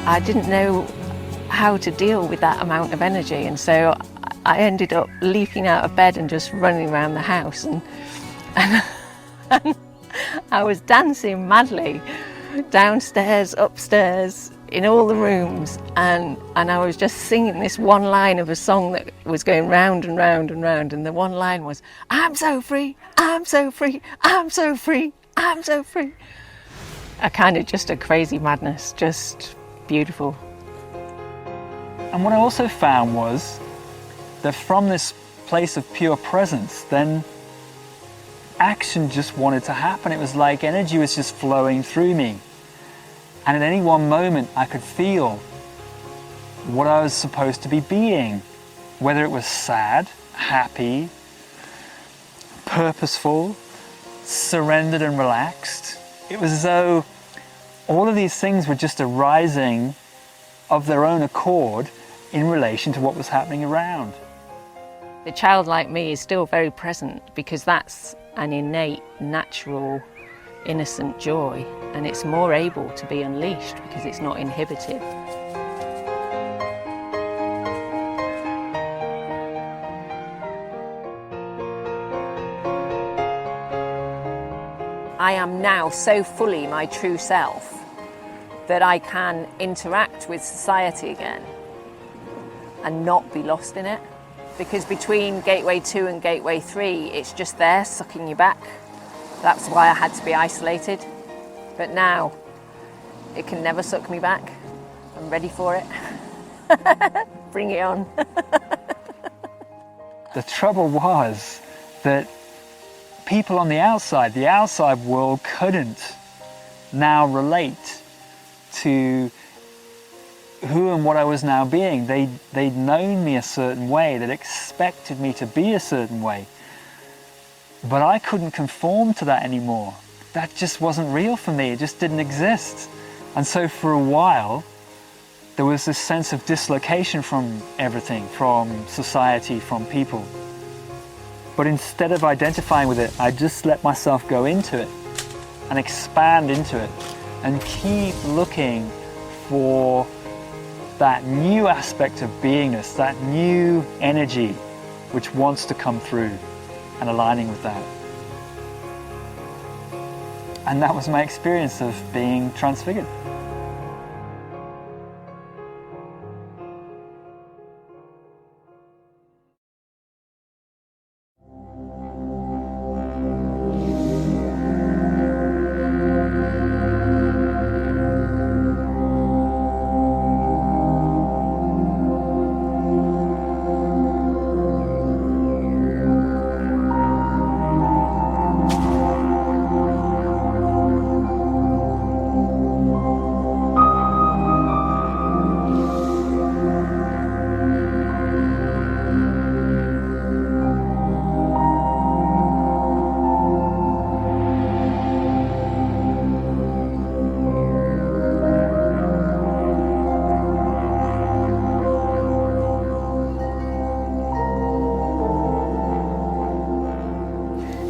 I didn't know how to deal with that amount of energy, and so I ended up leaping out of bed and just running around the house, and I was dancing madly downstairs, upstairs, in all the rooms, and I was just singing this one line of a song that was going round and round and round, and the one line was, "I'm so free, I'm so free, I'm so free, I'm so free." A kind of just a crazy madness, just beautiful. And what I also found was that from this place of pure presence, then action just wanted to happen. It was like energy was just flowing through me. And at any one moment, I could feel what I was supposed to be being, whether it was sad, happy, purposeful, surrendered and relaxed. It was as though all of these things were just arising of their own accord in relation to what was happening around. The child like me is still very present because that's an innate, natural, innocent joy, and it's more able to be unleashed because it's not inhibited. I am now so fully my true self that I can interact with society again and not be lost in it. Because between Gateway 2 and Gateway 3, it's just there sucking you back. That's why I had to be isolated. But now, it can never suck me back. I'm ready for it. Bring it on. The trouble was that people on the outside world couldn't now relate to who and what I was now being. They'd known me a certain way, they'd expected me to be a certain way. But I couldn't conform to that anymore. That just wasn't real for me, it just didn't exist. And so for a while, there was this sense of dislocation from everything, from society, from people. But instead of identifying with it, I just let myself go into it and expand into it and keep looking for that new aspect of beingness, that new energy which wants to come through, and aligning with that. And that was my experience of being transfigured.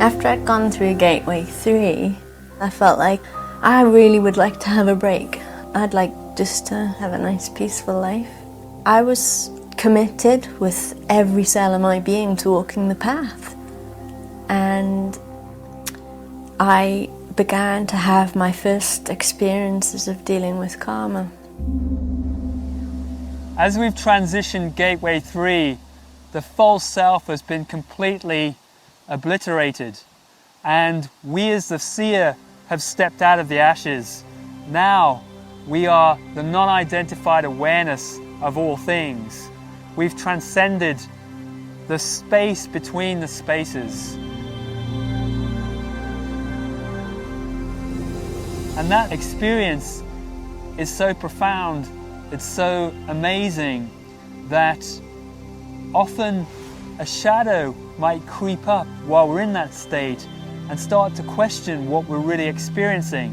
After I'd gone through Gateway 3, I felt like I really would like to have a break. I'd like just to have a nice peaceful life. I was committed with every cell of my being to walking the path. And I began to have my first experiences of dealing with karma. As we've transitioned Gateway 3, the false self has been completely obliterated, and we as the seer have stepped out of the ashes. Now we are the non-identified awareness of all things. We've transcended the space between the spaces. And that experience is so profound, it's so amazing, that often a shadow might creep up while we're in that state and start to question what we're really experiencing.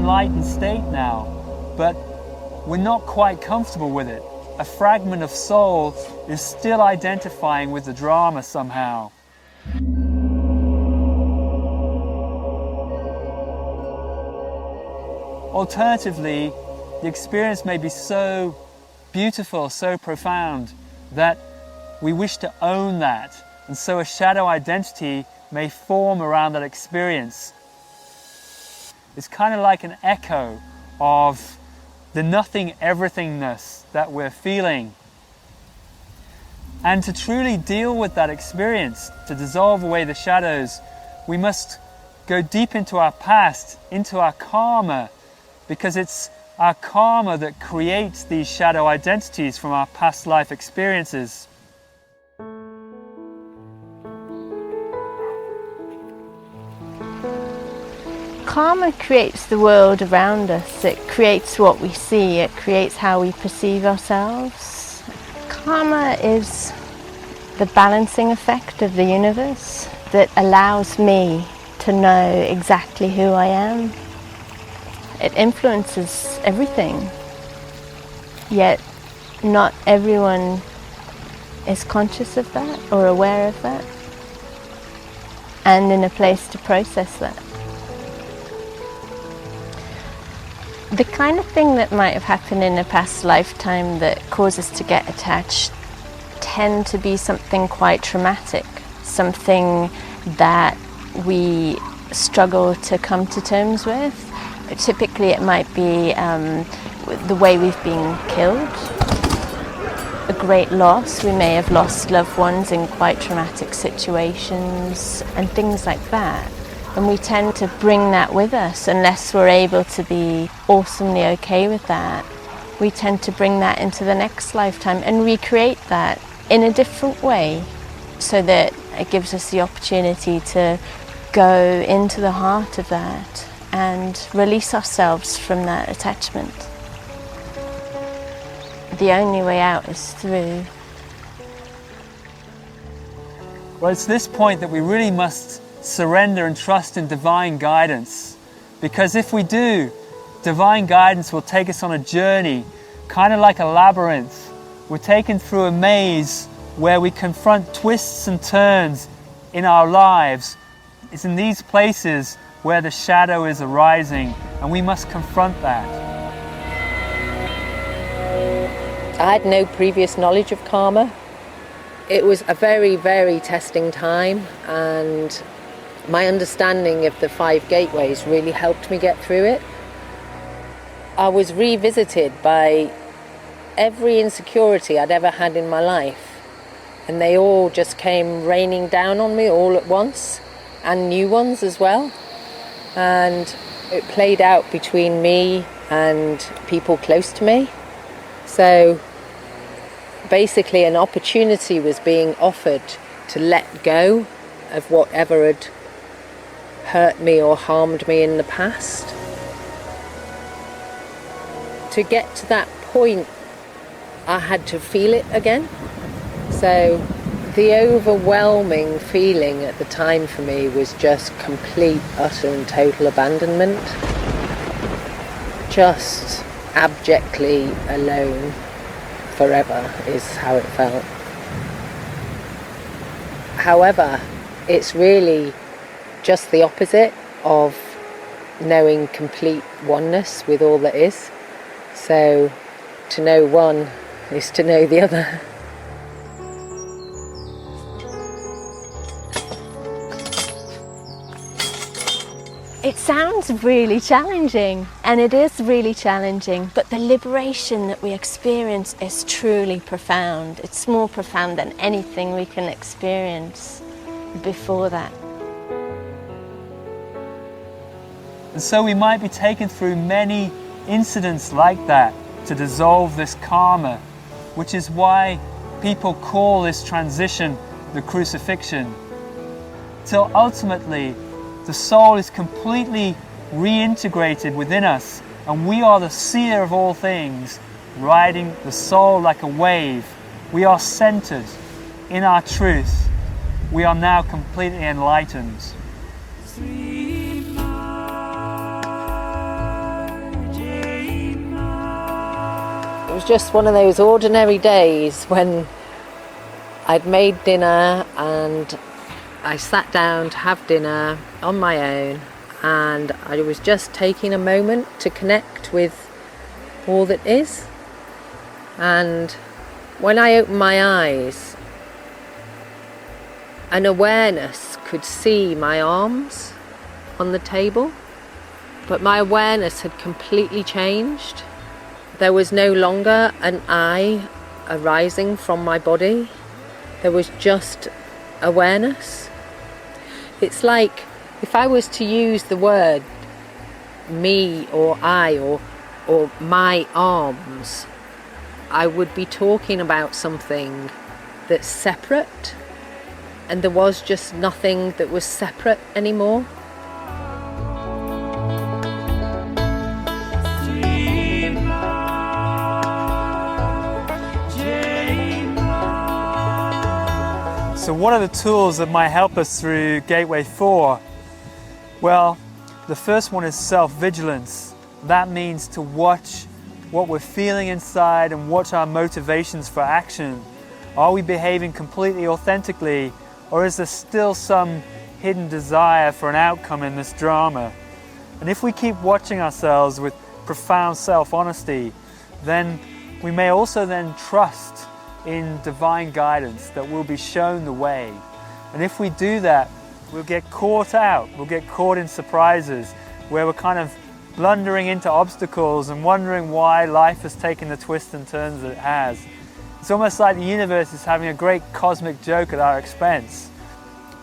enlightened state now, but we're not quite comfortable with it. A fragment of soul is still identifying with the drama somehow. Alternatively, the experience may be so beautiful, so profound, that we wish to own that, and so a shadow identity may form around that experience. It's kind of like an echo of the nothing everythingness that we're feeling. And to truly deal with that experience, to dissolve away the shadows, we must go deep into our past, into our karma, because it's our karma that creates these shadow identities from our past life experiences. Karma creates the world around us. It creates what we see. It creates how we perceive ourselves. Karma is the balancing effect of the universe that allows me to know exactly who I am. It influences everything, yet not everyone is conscious of that or aware of that and in a place to process that. The kind of thing that might have happened in a past lifetime that causes us to get attached tend to be something quite traumatic, something that we struggle to come to terms with. Typically it might be the way we've been killed, a great loss. We may have lost loved ones in quite traumatic situations and things like that. And we tend to bring that with us unless we're able to be awesomely okay with that. We tend to bring that into the next lifetime and recreate that in a different way so that it gives us the opportunity to go into the heart of that and release ourselves from that attachment. The only way out is through. Well, it's this point that we really must surrender and trust in divine guidance, because if we do, divine guidance will take us on a journey, kind of like a labyrinth. We're taken through a maze where we confront twists and turns in our lives. It's in these places where the shadow is arising, and we must confront that. I had no previous knowledge of karma. It was a very, very testing time, and my understanding of the 5 gateways really helped me get through it. I was revisited by every insecurity I'd ever had in my life, and they all just came raining down on me all at once, and new ones as well. And it played out between me and people close to me. So basically an opportunity was being offered to let go of whatever had hurt me or harmed me in the past. To get to that point, I had to feel it again. So the overwhelming feeling at the time for me was just complete, utter and total abandonment. Just abjectly alone forever is how it felt. However, it's really just the opposite of knowing complete oneness with all that is. So to know one is to know the other. It sounds really challenging, and it is really challenging, but the liberation that we experience is truly profound. It's more profound than anything we can experience before that. And so we might be taken through many incidents like that to dissolve this karma, which is why people call this transition the crucifixion. Till ultimately, the soul is completely reintegrated within us, and we are the seer of all things, riding the soul like a wave. We are centered in our truth. We are now completely enlightened. It was just one of those ordinary days when I'd made dinner and I sat down to have dinner on my own, and I was just taking a moment to connect with all that is. And when I opened my eyes, an awareness could see my arms on the table, but my awareness had completely changed. There was no longer an I arising from my body. There was just awareness. It's like if I was to use the word me or I or my arms, I would be talking about something that's separate, and there was just nothing that was separate anymore. So what are the tools that might help us through Gateway 4? Well, the first one is self-vigilance. That means to watch what we're feeling inside and watch our motivations for action. Are we behaving completely authentically, or is there still some hidden desire for an outcome in this drama? And if we keep watching ourselves with profound self-honesty, then we may also then trust in divine guidance that we'll be shown the way. And if we do that, we'll get caught out, we'll get caught in surprises where we're kind of blundering into obstacles and wondering why life has taken the twists and turns that it has. It's almost like the universe is having a great cosmic joke at our expense.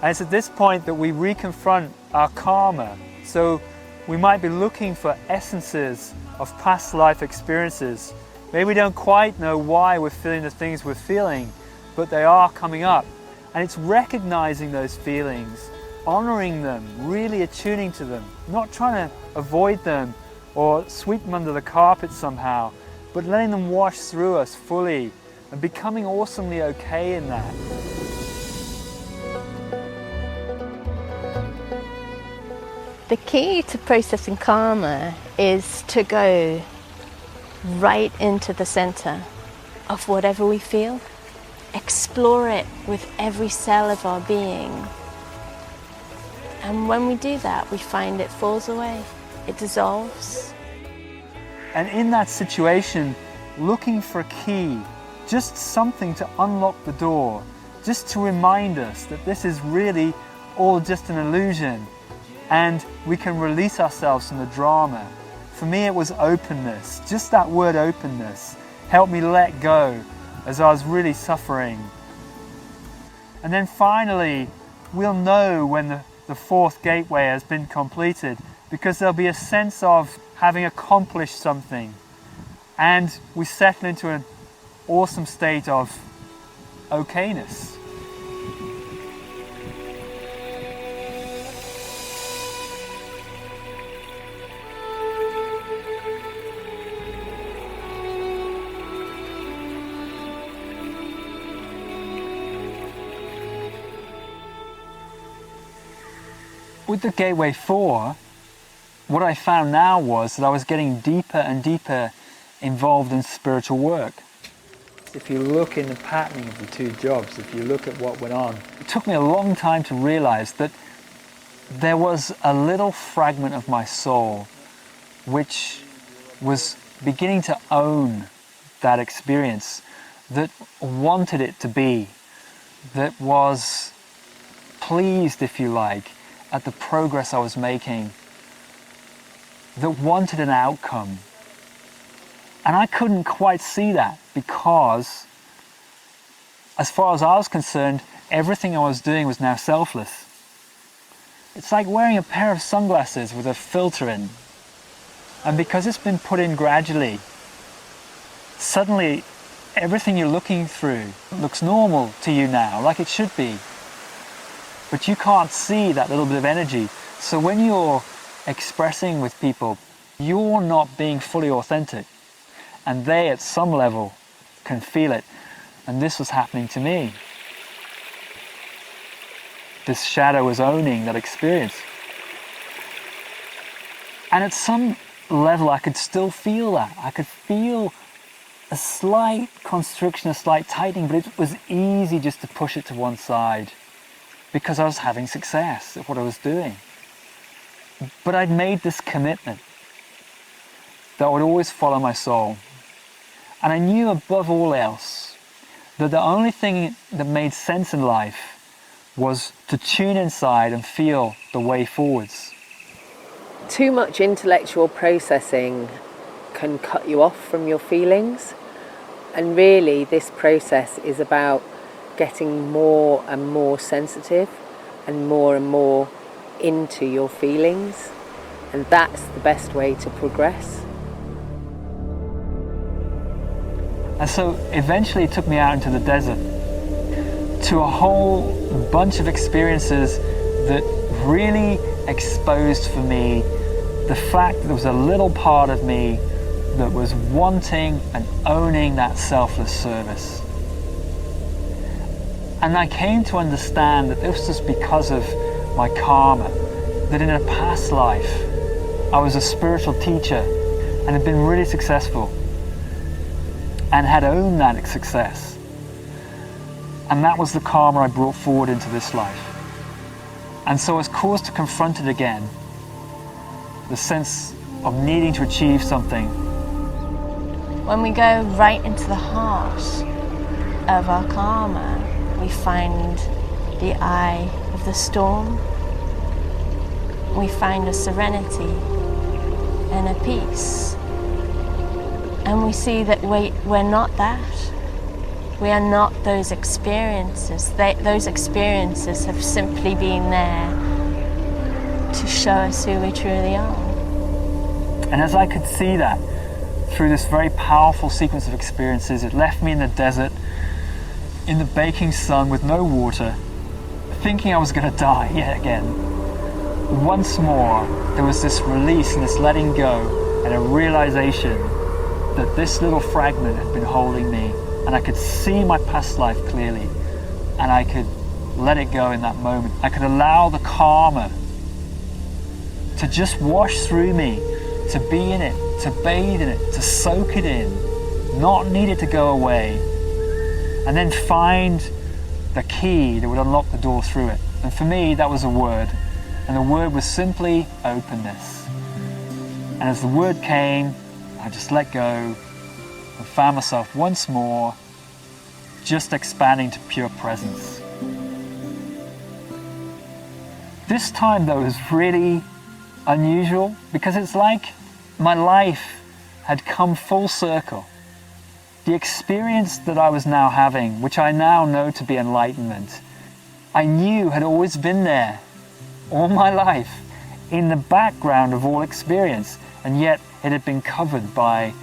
And it's at this point that we reconfront our karma. So we might be looking for essences of past life experiences. Maybe we don't quite know why we're feeling the things we're feeling, but they are coming up. And it's recognizing those feelings, honoring them, really attuning to them, not trying to avoid them or sweep them under the carpet somehow, but letting them wash through us fully and becoming awesomely okay in that. The key to processing karma is to go right into the center of whatever we feel. Explore it with every cell of our being. And when we do that, we find it falls away, it dissolves. And in that situation, looking for a key, just something to unlock the door, just to remind us that this is really all just an illusion, and we can release ourselves from the drama. For me, it was openness. Just that word openness helped me let go as I was really suffering. And then finally, we'll know when the fourth gateway has been completed, because there'll be a sense of having accomplished something. And we settle into an awesome state of okayness. With the Gateway 4, what I found now was that I was getting deeper and deeper involved in spiritual work. If you look in the patterning of the two jobs, if you look at what went on, it took me a long time to realize that there was a little fragment of my soul which was beginning to own that experience, that wanted it to be, that was pleased, if you like, at the progress I was making, that wanted an outcome. And I couldn't quite see that because, as far as I was concerned, everything I was doing was now selfless. It's like wearing a pair of sunglasses with a filter in. And because it's been put in gradually, suddenly everything you're looking through looks normal to you now, like it should be. But you can't see that little bit of energy. So when you're expressing with people, you're not being fully authentic. And they, at some level, can feel it. And this was happening to me. This shadow was owning that experience. And at some level, I could still feel that. I could feel a slight constriction, a slight tightening, but it was easy just to push it to one side because I was having success at what I was doing. But I'd made this commitment that I would always follow my soul. And I knew above all else that the only thing that made sense in life was to tune inside and feel the way forwards. Too much intellectual processing can cut you off from your feelings, and really this process is about getting more and more sensitive and more into your feelings, and that's the best way to progress. And so eventually it took me out into the desert to a whole bunch of experiences that really exposed for me the fact that there was a little part of me that was wanting and owning that selfless service. And I came to understand that this was because of my karma, that in a past life I was a spiritual teacher and had been really successful and had owned that success. And that was the karma I brought forward into this life. And so I was caused to confront it again, the sense of needing to achieve something. When we go right into the heart of our karma, we find the eye of the storm. We find a serenity and a peace. And we see that we're not that. We are not those experiences. Those experiences have simply been there to show us who we truly are. And as I could see that through this very powerful sequence of experiences, it left me in the desert, in the baking sun with no water, thinking I was going to die yet again. Once more, there was this release and this letting go and a realization that this little fragment had been holding me, and I could see my past life clearly, and I could let it go in that moment. I could allow the karma to just wash through me, to be in it, to bathe in it, to soak it in, not need it to go away, and then find the key that would unlock the door through it. And for me, that was a word, and the word was simply openness. And as the word came, I just let go and found myself once more just expanding to pure presence. This time though was really unusual because it's like my life had come full circle. The experience that I was now having, which I now know to be enlightenment, I knew had always been there all my life in the background of all experience, and yet it had been covered by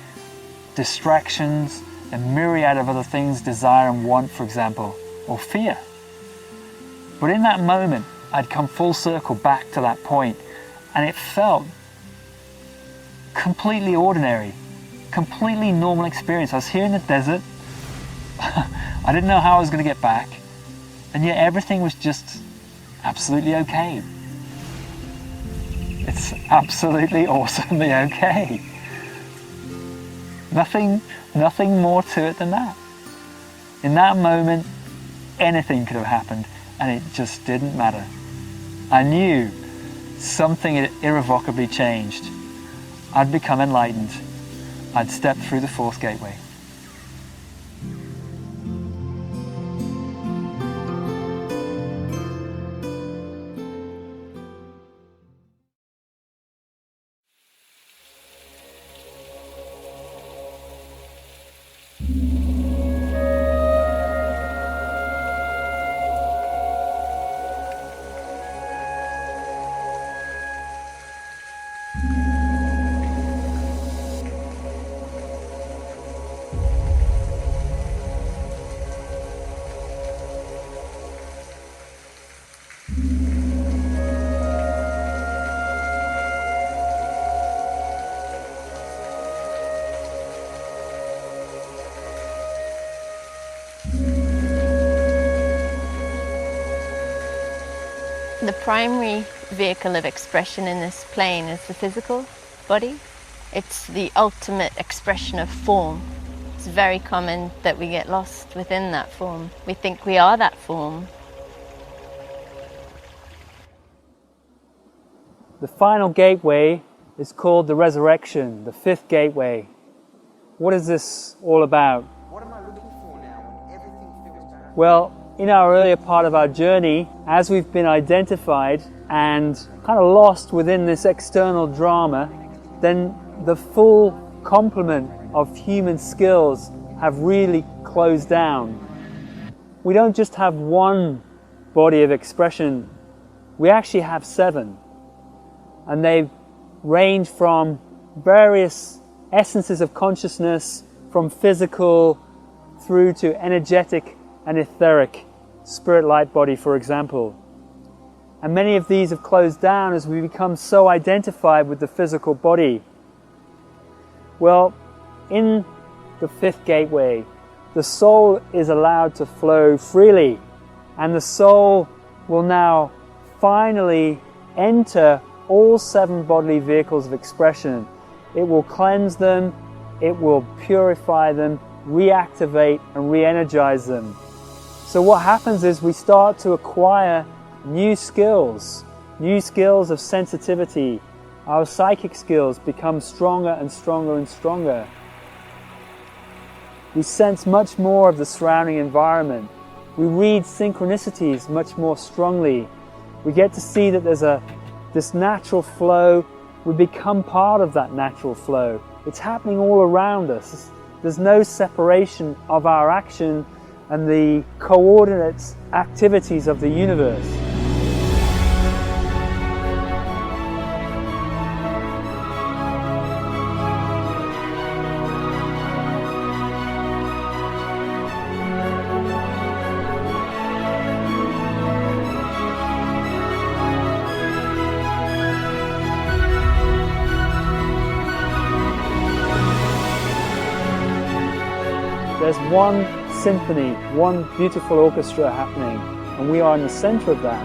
distractions, a myriad of other things, desire and want, for example, or fear. But in that moment, I'd come full circle back to that point, and it felt completely ordinary, completely normal experience. I was here in the desert, I didn't know how I was going to get back, and yet everything was just absolutely okay. It's absolutely awesomely okay. Nothing more to it than that. In that moment, anything could have happened, and it just didn't matter. I knew something had irrevocably changed. I'd become enlightened. I'd stepped through the fourth gateway. The primary vehicle of expression in this plane is the physical body. It's the ultimate expression of form. It's very common that we get lost within that form. We think we are that form. The final gateway is called the resurrection, the fifth gateway. What is this all about? What am I looking for now when everything feels bad? Well, in our earlier part of our journey, as we've been identified and kind of lost within this external drama, then the full complement of human skills have really closed down. We don't just have one body of expression, we actually have 7. And they range from various essences of consciousness, from physical through to energetic and etheric, spirit light body, for example. And many of these have closed down as we become so identified with the physical body. Well, in the fifth gateway, the soul is allowed to flow freely, and the soul will now finally enter all 7 bodily vehicles of expression. It will cleanse them, it will purify them, reactivate and re-energize them. So what happens is we start to acquire new skills of sensitivity. Our psychic skills become stronger and stronger and stronger. We sense much more of the surrounding environment. We read synchronicities much more strongly. We get to see that there's this natural flow. We become part of that natural flow. It's happening all around us. There's no separation of our action and the coordinate activities of the universe. There's one symphony, one beautiful orchestra happening, and we are in the center of that.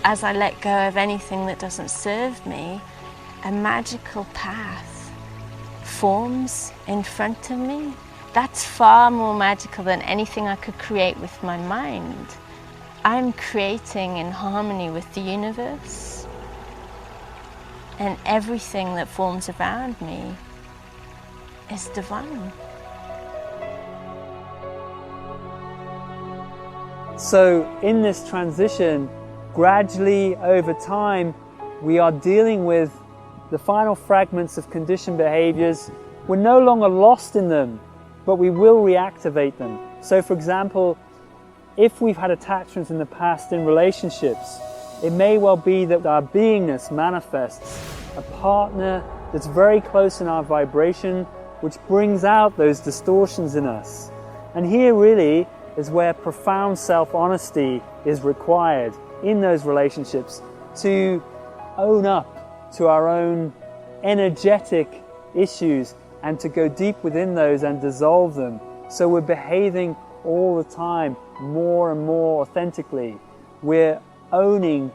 As I let go of anything that doesn't serve me, a magical path forms in front of me. That's far more magical than anything I could create with my mind. I'm creating in harmony with the universe, and everything that forms around me is divine. So in this transition, gradually over time, we are dealing with the final fragments of conditioned behaviors. We're no longer lost in them, but we will reactivate them. So for example, if we've had attachments in the past in relationships, it may well be that our beingness manifests a partner that's very close in our vibration, which brings out those distortions in us. And here really is where profound self-honesty is required in those relationships, to own up to our own energetic issues and to go deep within those and dissolve them. So we're behaving all the time more and more authentically. We're owning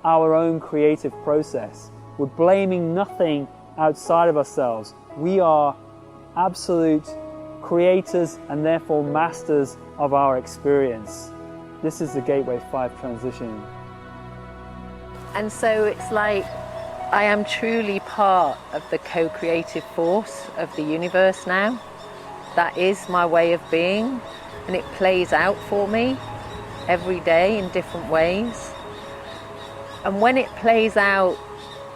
our own creative process. We're blaming nothing outside of ourselves. We are absolute creators and therefore masters of our experience. This is the Gateway 5 transition. And so it's like I am truly part of the co-creative force of the universe now. That is my way of being, and it plays out for me every day in different ways. And when it plays out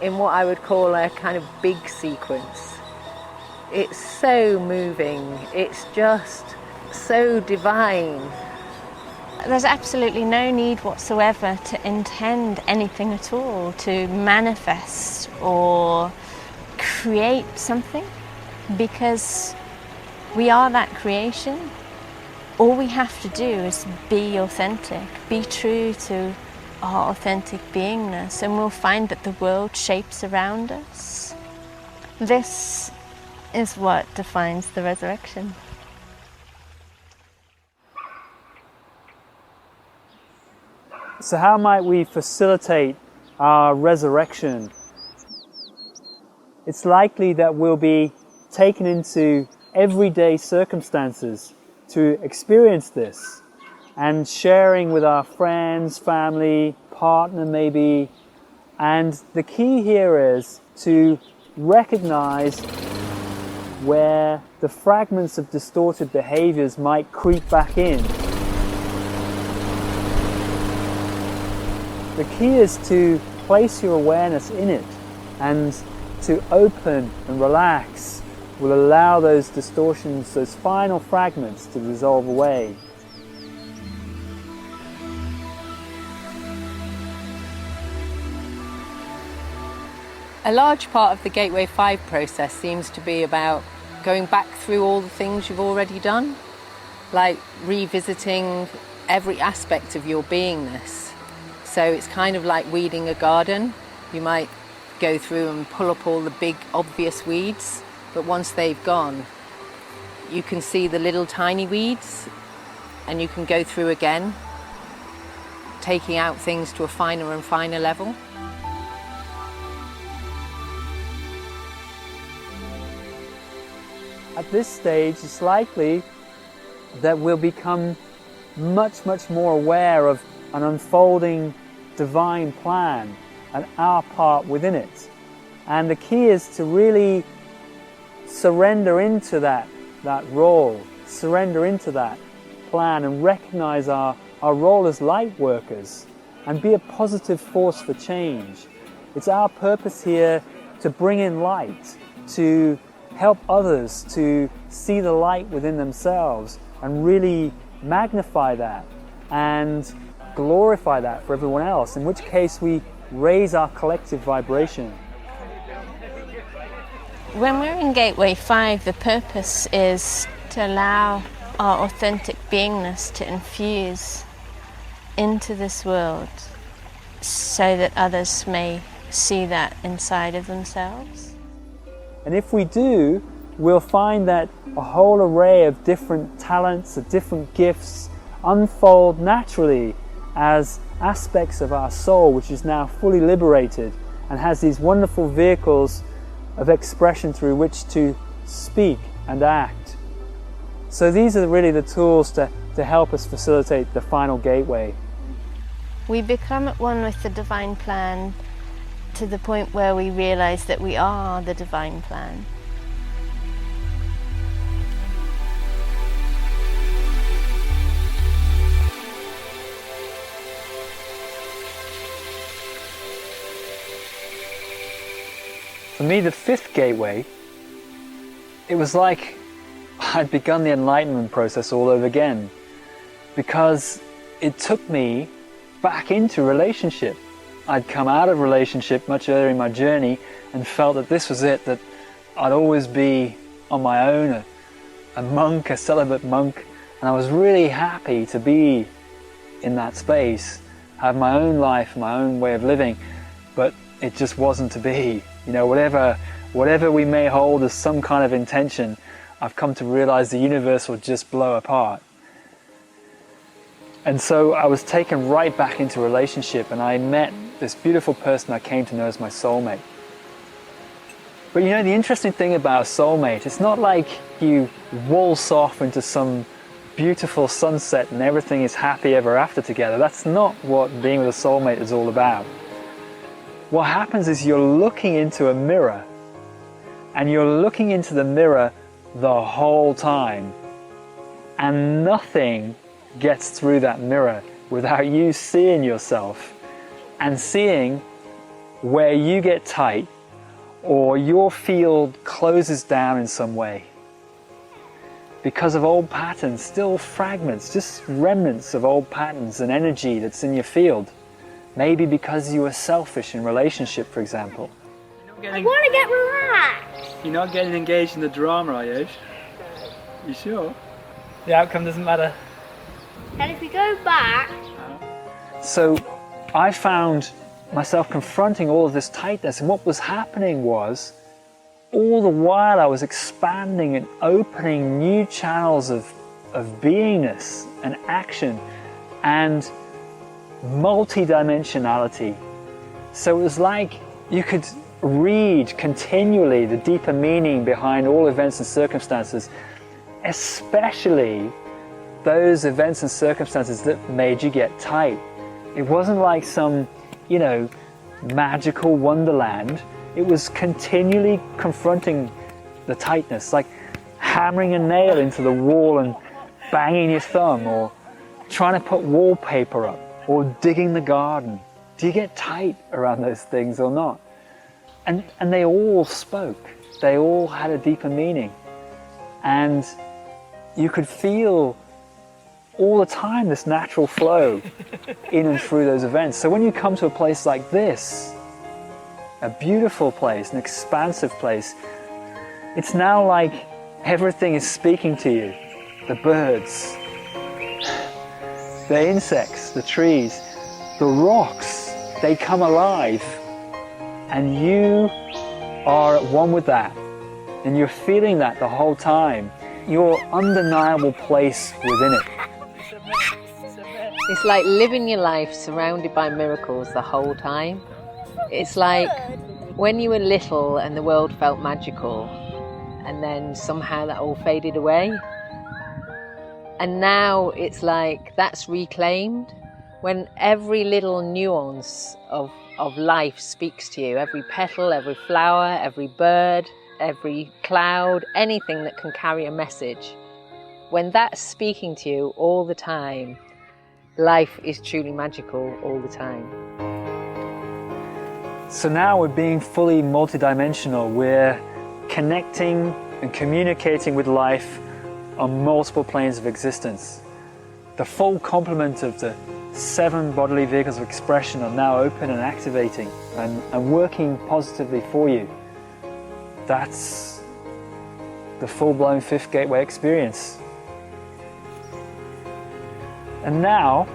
in what I would call a kind of big sequence, it's so moving, it's just so divine. There's absolutely no need whatsoever to intend anything at all, to manifest or create something, because we are that creation. All we have to do is be authentic, be true to our authentic beingness, and we'll find that the world shapes around us. This is what defines the resurrection. So how might we facilitate our resurrection? It's likely that we'll be taken into everyday circumstances to experience this, and sharing with our friends, family, partner maybe. And the key here is to recognize where the fragments of distorted behaviors might creep back in. The key is to place your awareness in it, and to open and relax will allow those distortions, those final fragments, to dissolve away. A large part of the Gateway 5 process seems to be about going back through all the things you've already done, like revisiting every aspect of your beingness. So it's kind of like weeding a garden. You might go through and pull up all the big obvious weeds, but once they've gone, you can see the little tiny weeds, and you can go through again, taking out things to a finer and finer level. At this stage, it's likely that we'll become much more aware of an unfolding divine plan and our part within it. And the key is to really surrender into that role, surrender into that plan, and recognize our role as light workers and be a positive force for change. It's our purpose here to bring in light, to help others to see the light within themselves and really magnify that and glorify that for everyone else, in which case we raise our collective vibration. When we're in Gateway 5, the purpose is to allow our authentic beingness to infuse into this world so that others may see that inside of themselves. And if we do, we'll find that a whole array of different talents, of different gifts unfold naturally as aspects of our soul, which is now fully liberated and has these wonderful vehicles of expression through which to speak and act. So these are really the tools to help us facilitate the final gateway. We become at one with the divine plan to the point where we realize that we are the divine plan. For me, the fifth gateway, it was like I'd begun the enlightenment process all over again, because it took me back into relationship. I'd come out of relationship much earlier in my journey and felt that this was it, that I'd always be on my own, a monk, a celibate monk, and I was really happy to be in that space, have my own life, my own way of living, but it just wasn't to be. You know, whatever we may hold as some kind of intention, I've come to realize the universe will just blow apart. And so I was taken right back into relationship, and I met this beautiful person I came to know as my soulmate. But you know, the interesting thing about a soulmate, it's not like you waltz off into some beautiful sunset and everything is happy ever after together. That's not what being with a soulmate is all about. What happens is you're looking into a mirror, and you're looking into the mirror the whole time, and nothing gets through that mirror without you seeing yourself and seeing where you get tight or your field closes down in some way because of old patterns, still fragments, just remnants of old patterns and energy that's in your field. Maybe because you were selfish in relationship, for example. I want to get relaxed. You're not getting engaged in the drama, are you? You sure? The outcome doesn't matter. And if we go back... So I found myself confronting all of this tightness, and what was happening was, all the while I was expanding and opening new channels of beingness and action, and multi-dimensionality. So it was like you could read continually the deeper meaning behind all events and circumstances, especially those events and circumstances that made you get tight. It wasn't like some, magical wonderland. It was continually confronting the tightness, like hammering a nail into the wall and banging your thumb, or trying to put wallpaper up, or digging the garden. Do you get tight around those things or not? And they all spoke. They all had a deeper meaning. And you could feel all the time this natural flow in and through those events. So when you come to a place like this, a beautiful place, an expansive place, it's now like everything is speaking to you. The birds, the insects, the trees, the rocks, they come alive, and you are at one with that, and you're feeling that the whole time. Your undeniable place within it. It's like living your life surrounded by miracles the whole time. It's like when you were little and the world felt magical, and then somehow that all faded away. And now it's like that's reclaimed when every little nuance of life speaks to you. Every petal, every flower, every bird, every cloud, anything that can carry a message. When that's speaking to you all the time, life is truly magical all the time. So now we're being fully multidimensional. We're connecting and communicating with life on multiple planes of existence. The full complement of the 7 bodily vehicles of expression are now open and activating and working positively for you. That's the full-blown 5th gateway experience. And now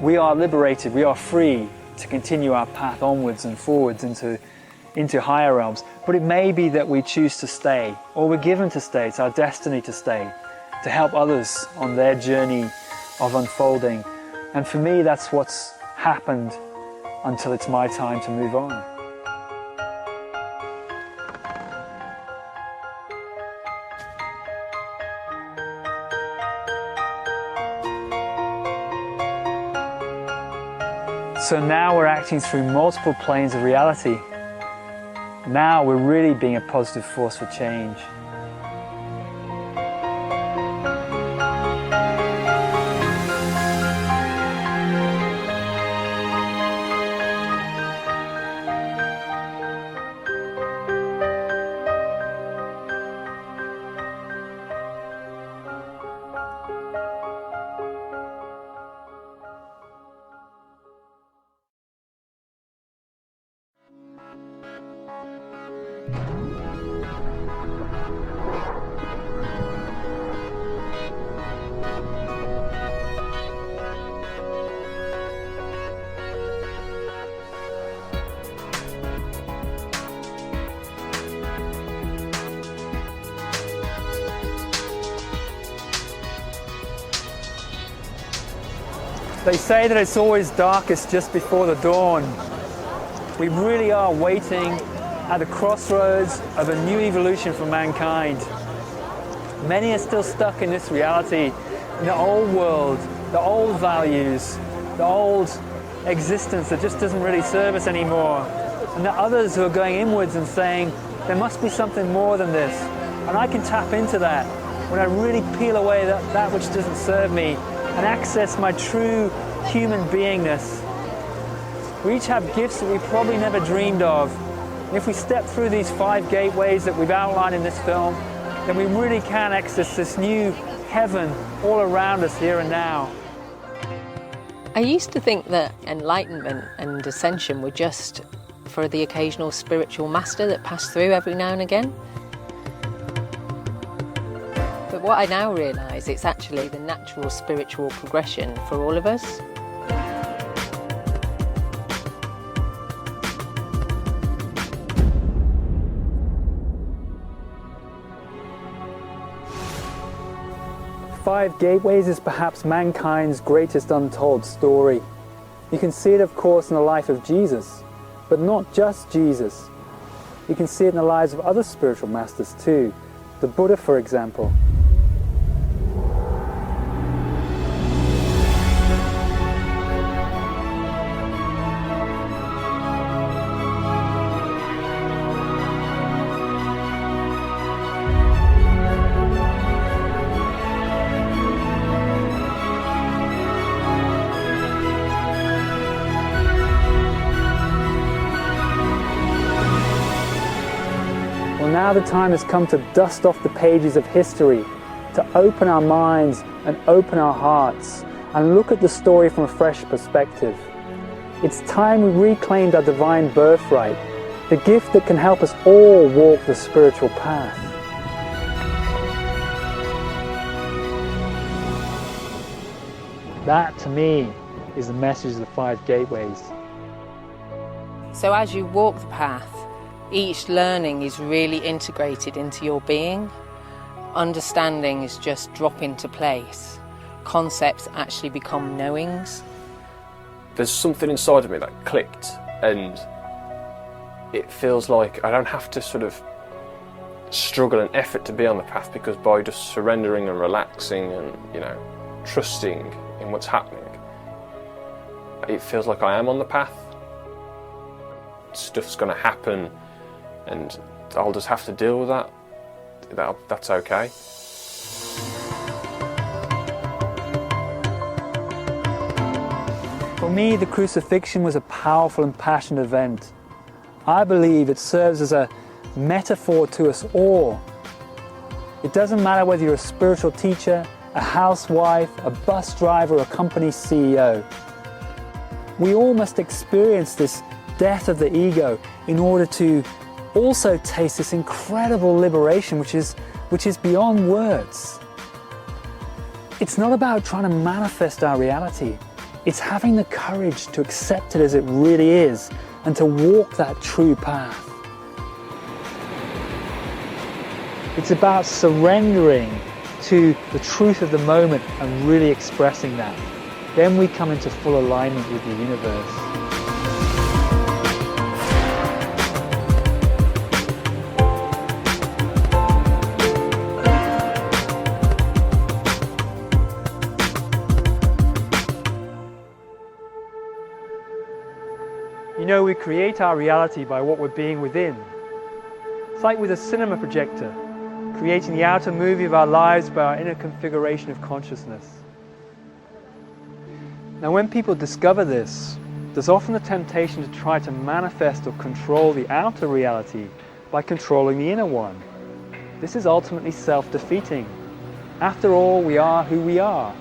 we are liberated, we are free to continue our path onwards and forwards into higher realms. But it may be that we choose to stay, or we're given to stay. It's our destiny to stay, to help others on their journey of unfolding. And for me, that's what's happened until it's my time to move on. So now we're acting through multiple planes of reality. Now we're really being a positive force for change. They say that it's always darkest just before the dawn. We really are waiting at the crossroads of a new evolution for mankind. Many are still stuck in this reality, in the old world, the old values, the old existence that just doesn't really serve us anymore. And there are others who are going inwards and saying, there must be something more than this. And I can tap into that when I really peel away that which doesn't serve me and access my true human beingness. We each have gifts that we probably never dreamed of. And if we step through these 5 gateways that we've outlined in this film, then we really can access this new heaven all around us here and now. I used to think that enlightenment and ascension were just for the occasional spiritual master that passed through every now and again. But what I now realise, it's actually the natural spiritual progression for all of us. Five gateways is perhaps mankind's greatest untold story. You can see it, of course, in the life of Jesus, but not just Jesus. You can see it in the lives of other spiritual masters too. The Buddha, for example. Now the time has come to dust off the pages of history, to open our minds and open our hearts and look at the story from a fresh perspective. It's time we reclaimed our divine birthright, the gift that can help us all walk the spiritual path. That, to me, is the message of the 5 gateways. So as you walk the path, each learning is really integrated into your being. Understanding is just drop into place. Concepts actually become knowings. There's something inside of me that clicked, and it feels like I don't have to sort of struggle and effort to be on the path, because by just surrendering and relaxing and, trusting in what's happening, it feels like I am on the path. Stuff's going to happen, and I'll just have to deal with that. That's okay. For me, the crucifixion was a powerful and passionate event. I believe it serves as a metaphor to us all. It doesn't matter whether you're a spiritual teacher, a housewife, a bus driver, or a company CEO. We all must experience this death of the ego in order to also taste this incredible liberation which is beyond words. It's not about trying to manifest our reality. It's having the courage to accept it as it really is and to walk that true path. It's about surrendering to the truth of the moment and really expressing that. Then we come into full alignment with the universe. We create our reality by what we're being within. It's like with a cinema projector, creating the outer movie of our lives by our inner configuration of consciousness. Now, when people discover this, there's often a temptation to try to manifest or control the outer reality by controlling the inner one. This is ultimately self-defeating. After all, we are who we are.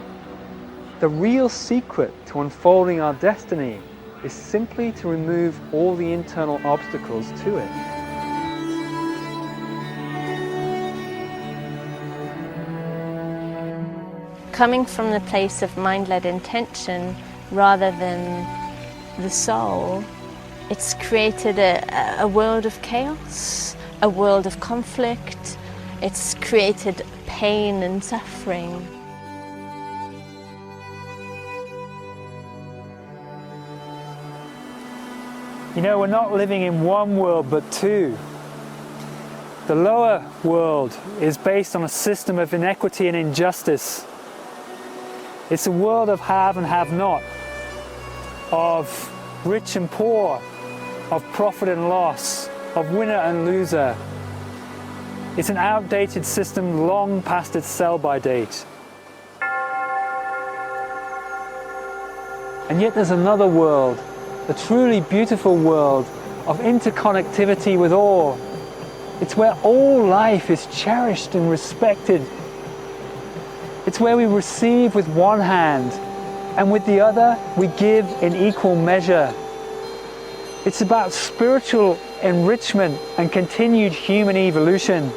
The real secret to unfolding our destiny is simply to remove all the internal obstacles to it. Coming from the place of mind-led intention rather than the soul, it's created a world of chaos, a world of conflict. It's created pain and suffering. We're not living in one world but two. The lower world is based on a system of inequity and injustice. It's a world of have and have not, of rich and poor, of profit and loss, of winner and loser. It's an outdated system long past its sell-by date. And yet there's another world, a truly beautiful world of interconnectivity with all. It's where all life is cherished and respected. It's where we receive with one hand, and with the other we give in equal measure. It's about spiritual enrichment and continued human evolution.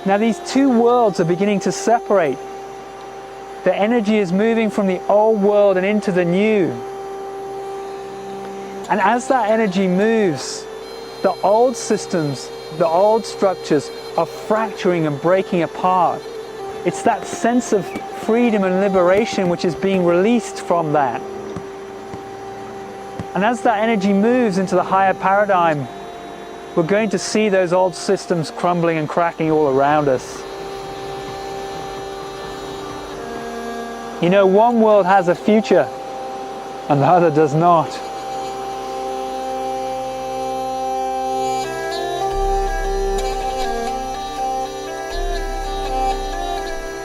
Now these two worlds are beginning to separate. The energy is moving from the old world and into the new. And as that energy moves, the old systems, the old structures are fracturing and breaking apart. It's that sense of freedom and liberation which is being released from that. And as that energy moves into the higher paradigm, we're going to see those old systems crumbling and cracking all around us. You know, one world has a future and the other does not.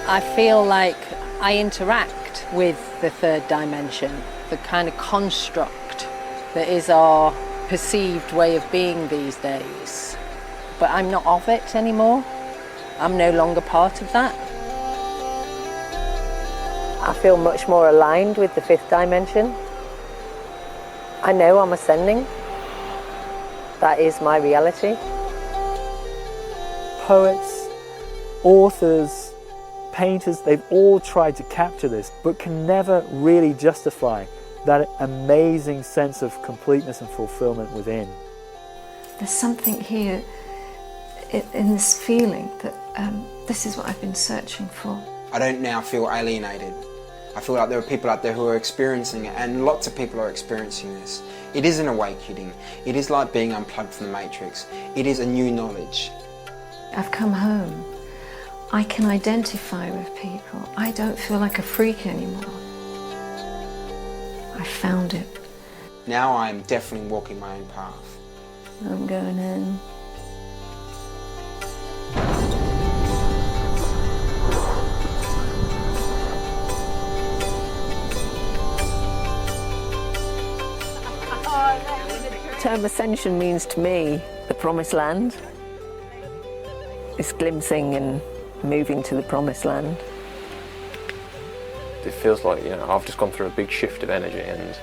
I feel like I interact with the third dimension, the kind of construct that is our perceived way of being these days. But I'm not of it anymore. I'm no longer part of that. I feel much more aligned with the fifth dimension. I know I'm ascending. That is my reality. Poets, authors, painters, they've all tried to capture this, but can never really justify that amazing sense of completeness and fulfillment within. There's something here in this feeling that this is what I've been searching for. I don't now feel alienated. I feel like there are people out there who are experiencing it, and lots of people are experiencing this. It is an awakening. It is like being unplugged from the matrix. It is a new knowledge. I've come home. I can identify with people. I don't feel like a freak anymore. I found it. Now I'm definitely walking my own path. I'm going in. The term ascension means to me the promised land. It's glimpsing and moving to the promised land. It feels like, you know, I've just gone through a big shift of energy, and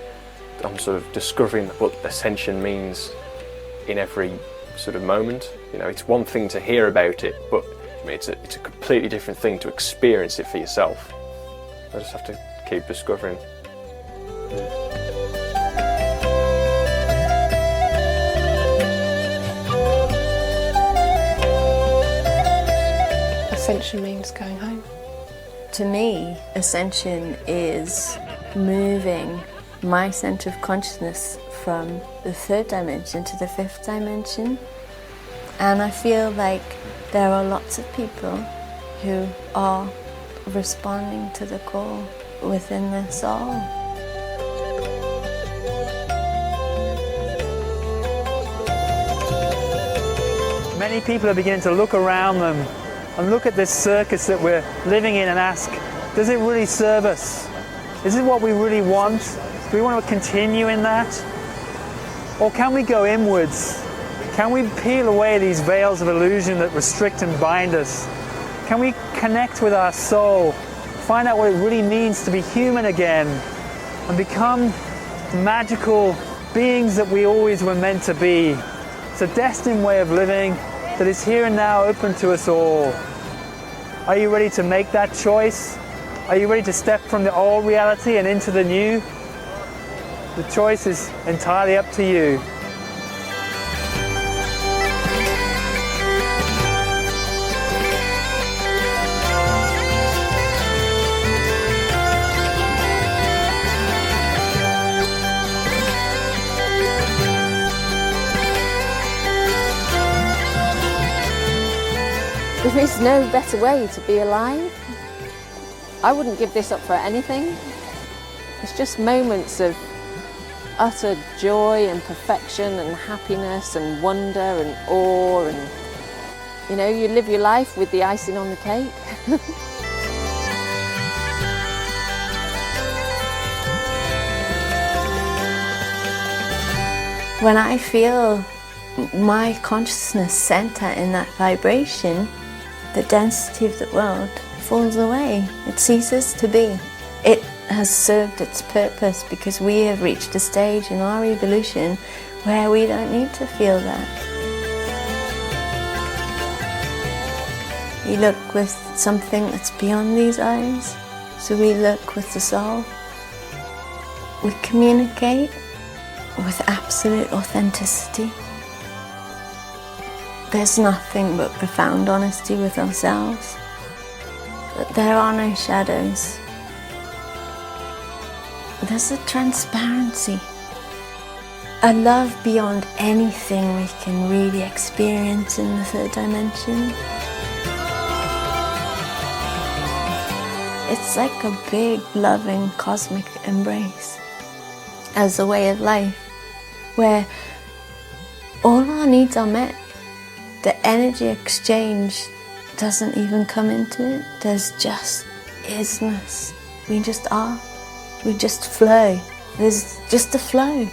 I'm sort of discovering what ascension means in every sort of moment. You know, it's one thing to hear about it, but I mean, it's a completely different thing to experience it for yourself. I just have to keep discovering. Ascension means going home. To me, ascension is moving my center of consciousness from the third dimension to the fifth dimension. And I feel like there are lots of people who are responding to the call within their soul. Many people are beginning to look around them and look at this circus that we're living in and ask, does it really serve us? Is it what we really want? Do we want to continue in that? Or can we go inwards? Can we peel away these veils of illusion that restrict and bind us? Can we connect with our soul, find out what it really means to be human again, and become the magical beings that we always were meant to be? It's a destined way of living that is here and now, open to us all. Are you ready to make that choice? Are you ready to step from the old reality and into the new? The choice is entirely up to you. There is no better way to be alive. I wouldn't give this up for anything. It's just moments of utter joy and perfection and happiness and wonder and awe, and you know, you live your life with the icing on the cake. When I feel my consciousness center in that vibration, the density of the world falls away. It ceases to be. It has served its purpose because we have reached a stage in our evolution where we don't need to feel that. We look with something that's beyond these eyes, so we look with the soul. We communicate with absolute authenticity. There's nothing but profound honesty with ourselves. that there are no shadows. There's a transparency, a love beyond anything we can really experience in the third dimension. It's like a big, loving, cosmic embrace as a way of life, where all our needs are met. The energy exchange doesn't even come into it. There's just isness. We just are. We just flow. There's just a flow.